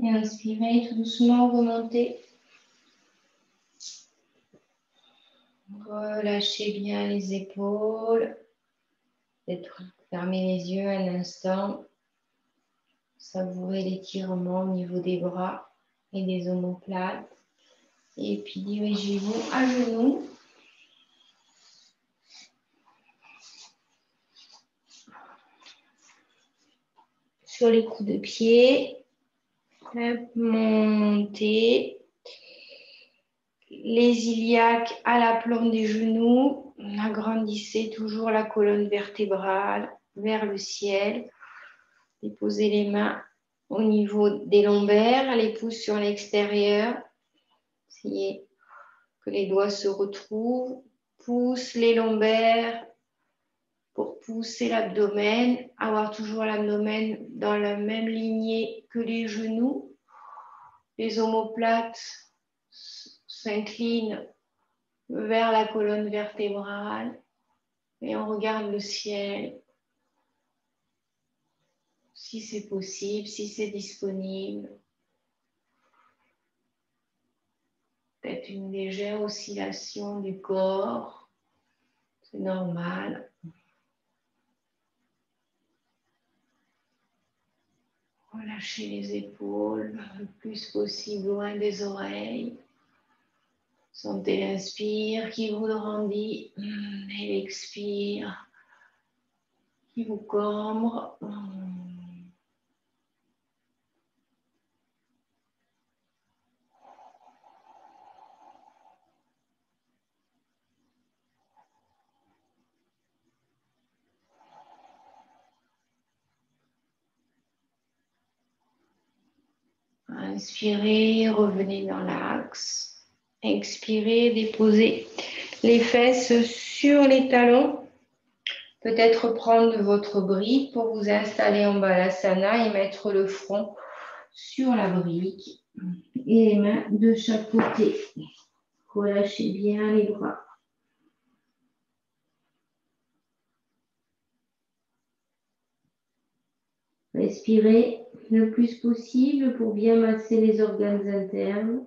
S1: Et inspirez tout doucement, remontez. Relâchez bien les épaules. Peut-être fermez les yeux un instant. Savourez l'étirement au niveau des bras et des omoplates. Et puis dirigez-vous à genoux. Sur les coups de pied. Montez. Les iliaques à la plante des genoux. Agrandissez toujours la colonne vertébrale vers le ciel. Déposez les mains au niveau des lombaires, les pouces sur l'extérieur. Essayez que les doigts se retrouvent. Pousse les lombaires pour pousser l'abdomen. Avoir toujours l'abdomen dans la même lignée que les genoux. Les omoplates s'inclinent vers la colonne vertébrale et on regarde le ciel. Si c'est possible, si c'est disponible. Peut-être une légère oscillation du corps, c'est normal. Relâchez les épaules le plus possible loin des oreilles. Sentez l'inspire qui vous grandit et l'expire qui vous cambre. Inspirez, revenez dans l'axe. Expirez, déposez les fesses sur les talons. Peut-être prendre votre brique pour vous installer en balasana et mettre le front sur la brique et les mains de chaque côté. Relâchez bien les bras. Respirez le plus possible pour bien masser les organes internes.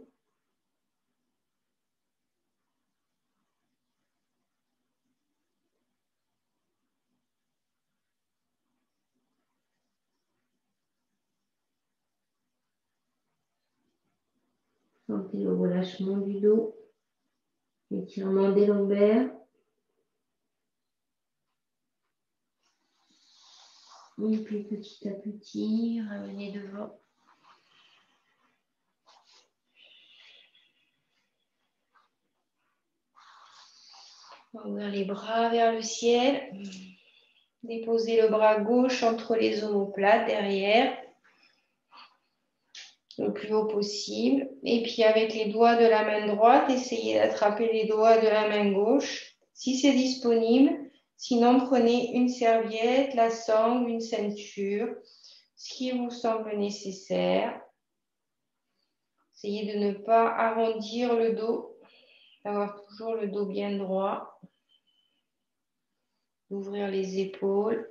S1: Sentez le relâchement du dos, l'étirement des lombaires. Et puis petit à petit, revenez devant. Ouvrir les bras vers le ciel. Déposez le bras gauche entre les omoplates derrière. le plus haut possible. Et puis avec les doigts de la main droite, essayez d'attraper les doigts de la main gauche, si c'est disponible. Sinon, prenez une serviette, la sangle, une ceinture, ce qui vous semble nécessaire. Essayez de ne pas arrondir le dos, d'avoir toujours le dos bien droit. D'ouvrir les épaules.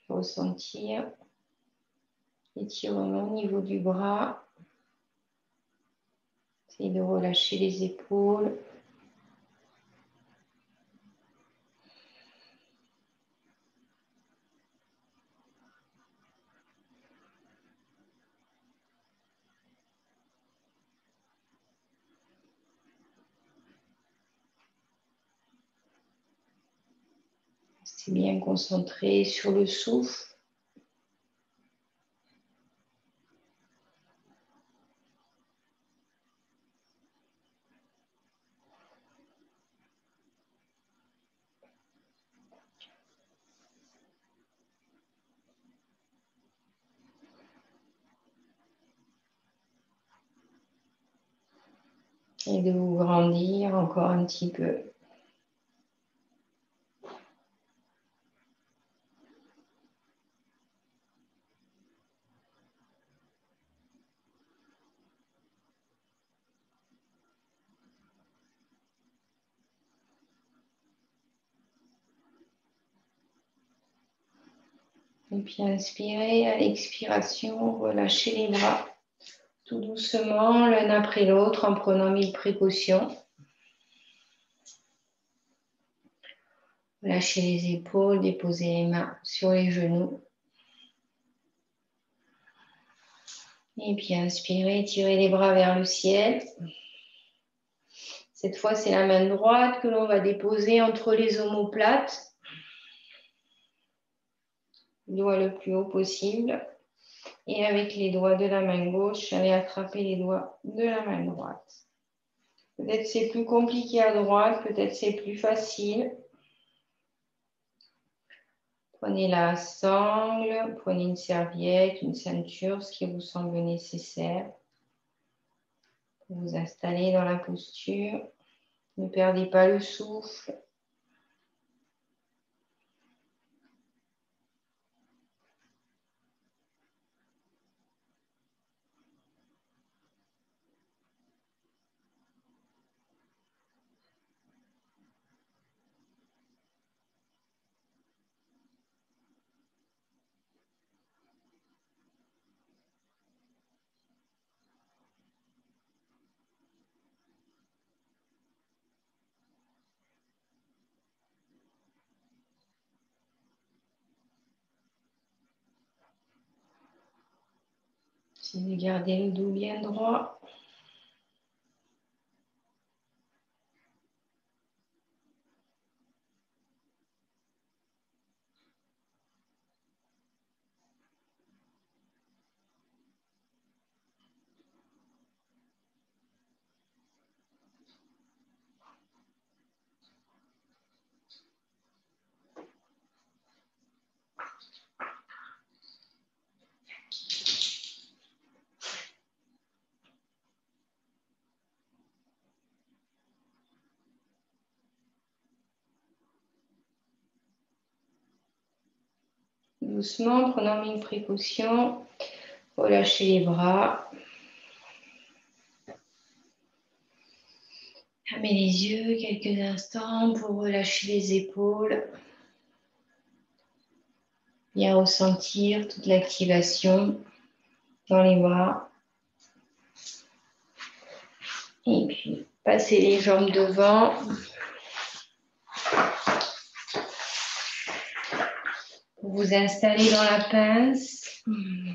S1: Ressentir l'étirement au niveau du bras. Essayez de relâcher les épaules. Restez bien concentré sur le souffle. Et de vous grandir encore un petit peu. Et puis inspirez, à l'expiration, relâchez les bras tout doucement, l'un après l'autre, en prenant 1000 précautions. Lâchez les épaules, déposez les mains sur les genoux. Et puis inspirez, tirez les bras vers le ciel. Cette fois, c'est la main droite que l'on va déposer entre les omoplates. Le doigt le plus haut possible. Et avec les doigts de la main gauche, allez attraper les doigts de la main droite. Peut-être c'est plus compliqué à droite, peut-être c'est plus facile. Prenez la sangle, prenez une serviette, une ceinture, ce qui vous semble nécessaire. Pour vous installer dans la posture. Ne perdez pas le souffle. Essayez de garder le dos bien droit. Doucement, prenant une précaution, relâchez les bras. Fermez les yeux quelques instants pour relâcher les épaules. Bien ressentir toute l'activation dans les bras. Et puis, passez les jambes devant. Pour vous installer dans la pince. Vous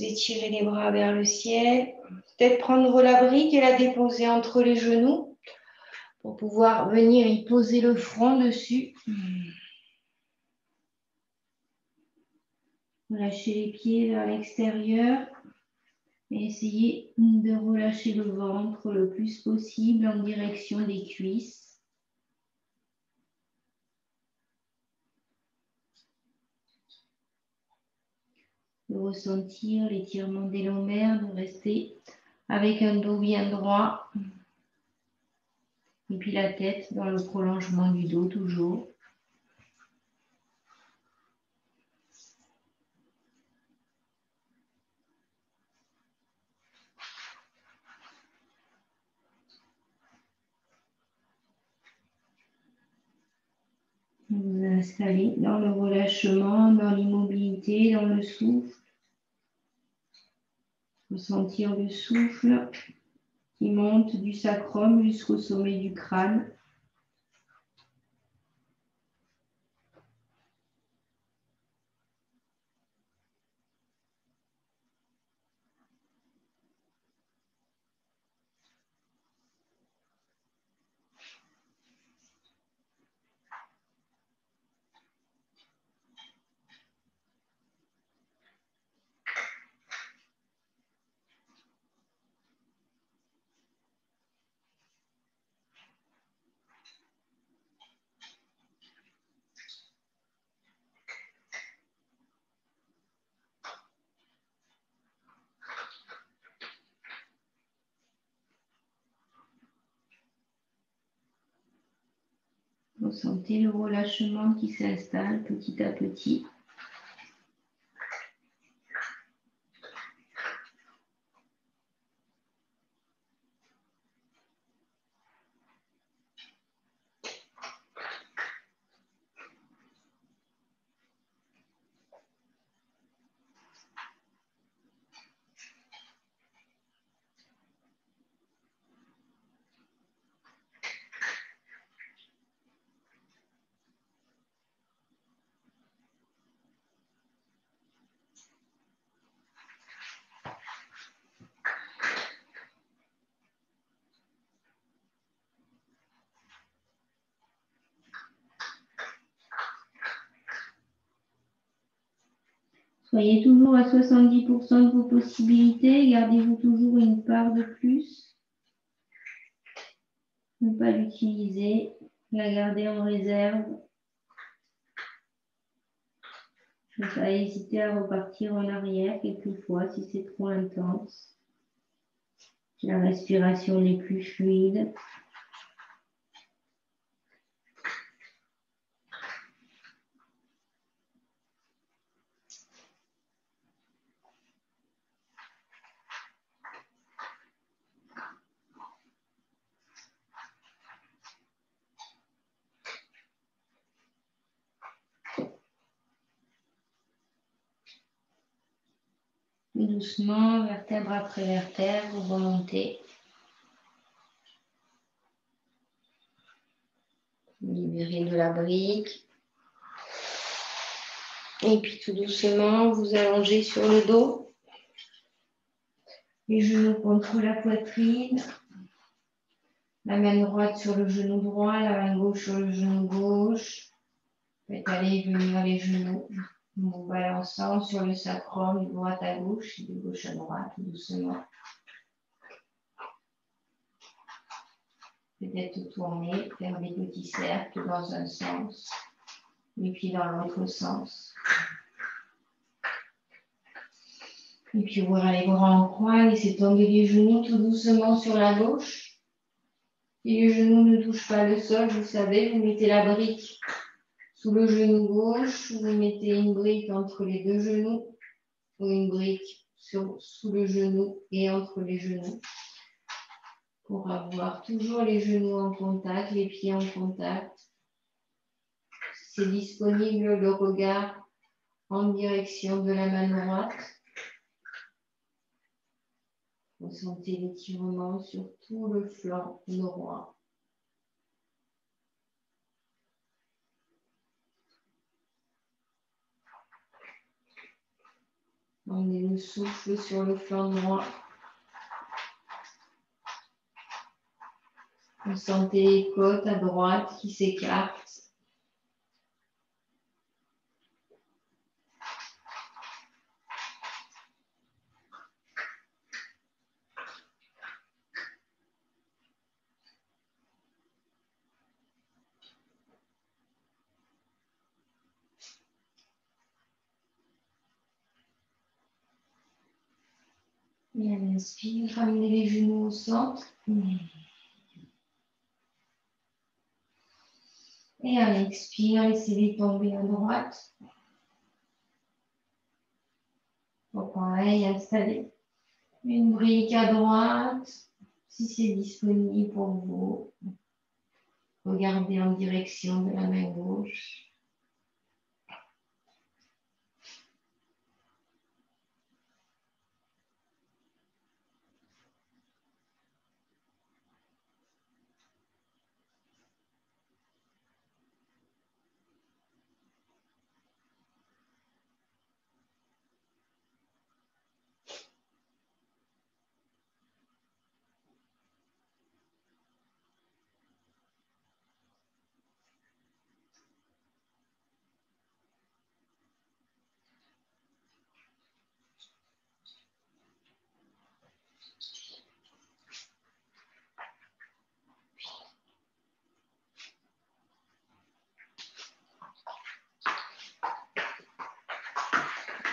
S1: étirez les bras vers le ciel. Peut-être prendre la brique et la déposer entre les genoux pour pouvoir venir y poser le front dessus. Relâchez les pieds vers l'extérieur et essayez de relâcher le ventre le plus possible en direction des cuisses. de ressentir l'étirement des lombaires, de rester avec un dos bien droit. Et puis la tête dans le prolongement du dos toujours. Vous installez dans le relâchement, dans l'immobilité, dans le souffle. Ressentir le souffle qui monte du sacrum jusqu'au sommet du crâne. Ressentez le relâchement qui s'installe petit à petit. Soyez toujours à 70% de vos possibilités. Gardez-vous toujours une part de plus. Ne pas l'utiliser. La garder en réserve. Ne pas hésiter à repartir en arrière quelquefois si c'est trop intense. Si la respiration n'est plus fluide. Et doucement, vertèbre après vertèbre, vous remontez. Libérez de la brique. Et puis tout doucement, vous allongez sur le dos. Les genoux contre la poitrine. La main droite sur le genou droit, la main gauche sur le genou gauche. Faites aller et venir les genoux. En vous balançant sur le sacrum de droite à gauche et de gauche à droite, doucement. Peut-être tourner, faire des petits cercles dans un sens, et puis dans l'autre sens. Et puis ouvrir les bras en croix, laissez tomber les genoux tout doucement sur la gauche. Si les genoux ne touchent pas le sol, vous savez, vous mettez la brique sous le genou gauche, vous mettez une brique entre les deux genoux, ou une brique sous le genou et entre les genoux. Pour avoir toujours les genoux en contact, les pieds en contact. C'est disponible le regard en direction de la main droite. Ressentez l'étirement sur tout le flanc droit. Emmenez le souffle sur le flanc droit. Vous sentez les côtes à droite qui s'écartent. Bien, inspire, ramenez les genoux au centre. Et à l'expire, laissez-les tomber à droite. Donc pareil, installez une brique à droite, si c'est disponible pour vous. Regardez en direction de la main gauche.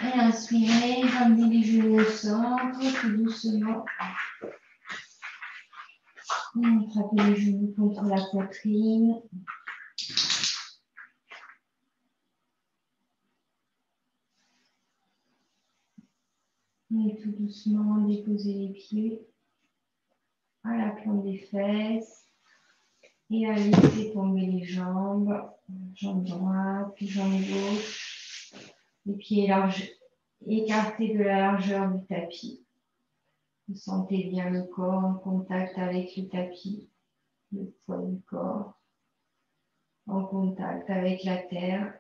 S1: Et inspirez, ramenez les genoux au centre, tout doucement. Et frappez les genoux contre la poitrine. Et tout doucement, déposez les pieds à la plante des fesses. Et à laisser tomber les jambes. Jambe droite, puis jambe gauche. Les pieds écartés de la largeur du tapis. Vous sentez bien le corps en contact avec le tapis, le poids du corps, en contact avec la terre.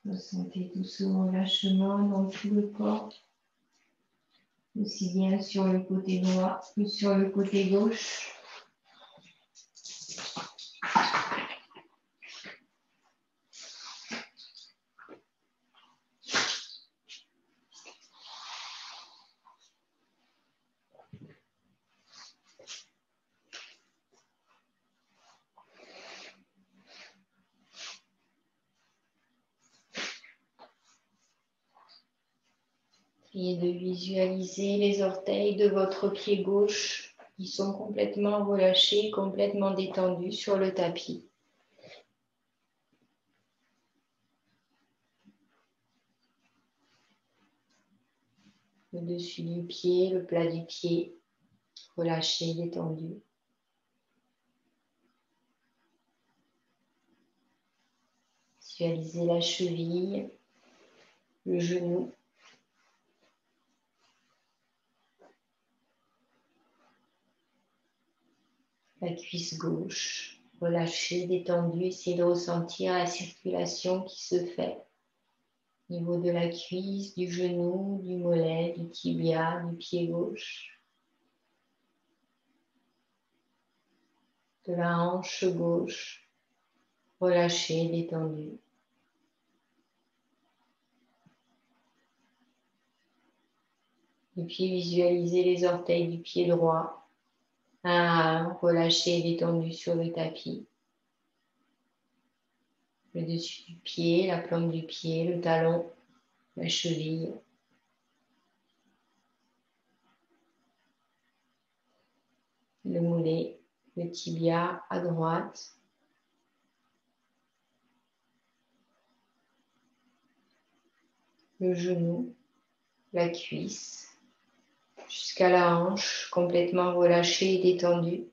S1: Vous sentez tout ce relâchement dans tout le corps, aussi bien sur le côté droit que sur le côté gauche. Et de visualiser les orteils de votre pied gauche qui sont complètement relâchés, complètement détendus sur le tapis. Le dessus du pied, le plat du pied, relâché, détendu. Visualisez la cheville, le genou. La cuisse gauche, relâchée, détendue. Essayez de ressentir la circulation qui se fait au niveau de la cuisse, du genou, du mollet, du tibia, du pied gauche, de la hanche gauche, relâchée, détendue. Et puis visualisez les orteils du pied droit, un à un, relâchés et détendus sur le tapis. Le dessus du pied, la plante du pied, le talon, la cheville. Le mollet, le tibia à droite. Le genou, la cuisse, jusqu'à la hanche, complètement relâchée et détendue.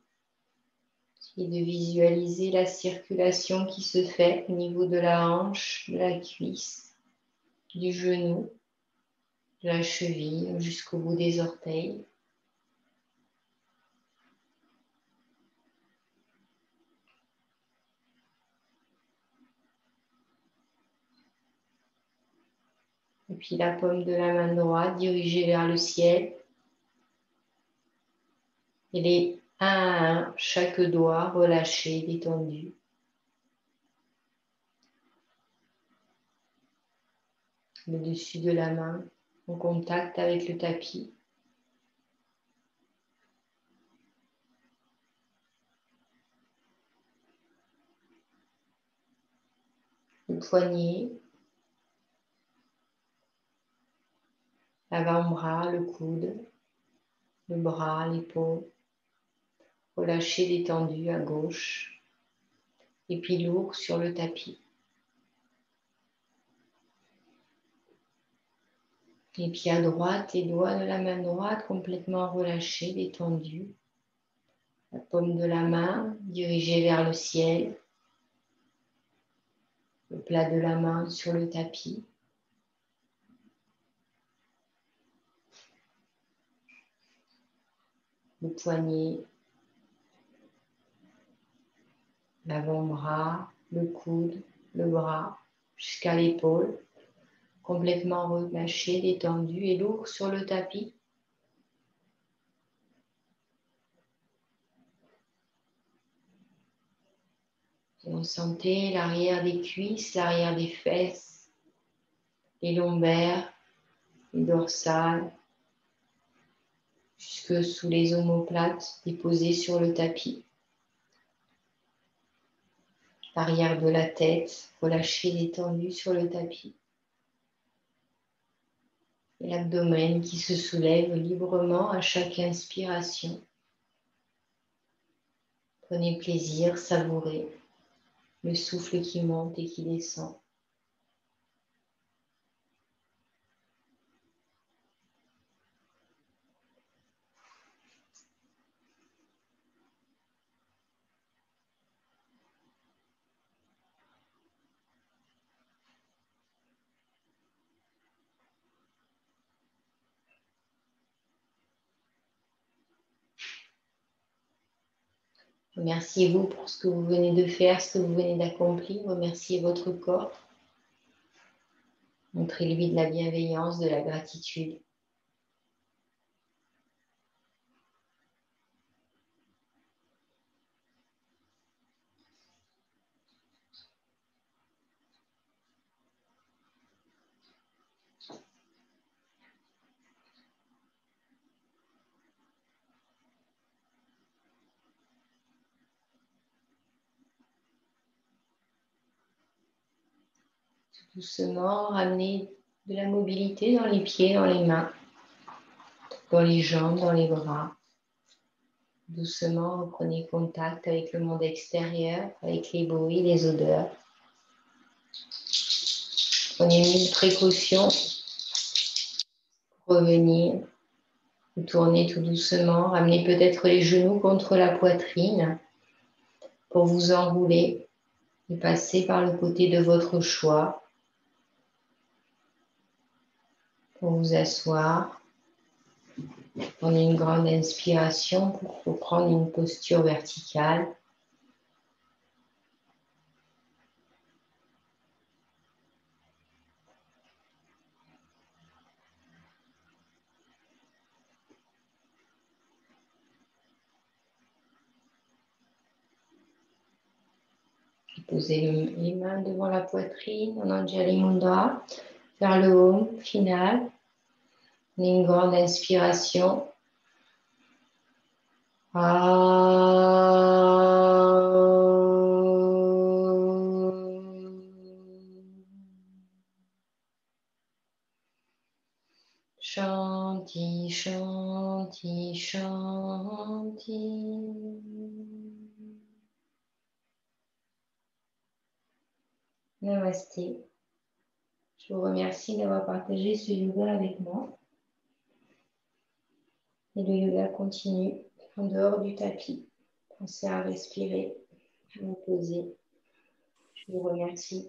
S1: Et de visualiser la circulation qui se fait au niveau de la hanche, de la cuisse, du genou, de la cheville jusqu'au bout des orteils. Et puis la paume de la main droite dirigée vers le ciel. Et les un à un, chaque doigt relâché, détendu. Le dessus de la main en contact avec le tapis. le poignet, l'avant-bras, le coude, le bras, l'épaule. Relâchez détendu à gauche et puis lourd sur le tapis. Et puis à droite, les doigts de la main droite complètement relâchés, détendus. La paume de la main dirigée vers le ciel. Le plat de la main sur le tapis. Le poignet, l'avant-bras, le coude, le bras, jusqu'à l'épaule. Complètement relâché, détendu et lourd sur le tapis. Et on sentait l'arrière des cuisses, l'arrière des fesses, les lombaires, les dorsales, jusque sous les omoplates déposées sur le tapis. L'arrière de la tête, relâché, détendu sur le tapis. Et l'abdomen qui se soulève librement à chaque inspiration. Prenez plaisir, savourez le souffle qui monte et qui descend. Remerciez-vous pour ce que vous venez de faire, ce que vous venez d'accomplir. Remerciez votre corps. Montrez-lui de la bienveillance, de la gratitude. Doucement, ramenez de la mobilité dans les pieds, dans les mains, dans les jambes, dans les bras. Doucement, reprenez contact avec le monde extérieur, avec les bruits, les odeurs. Prenez une précaution pour revenir. Vous tournez tout doucement, ramenez peut-être les genoux contre la poitrine pour vous enrouler et passer par le côté de votre choix pour vous asseoir. Prenez une grande inspiration pour reprendre une posture verticale. Posez les mains devant la poitrine en Anjali Mudra, vers le haut, final. Prenez une grande inspiration. Shanti, Shanti, Shanti. Namasté. Je vous remercie d'avoir partagé ce yoga avec moi. Et le yoga continue en dehors du tapis. Pensez à respirer, à vous poser. Je vous remercie.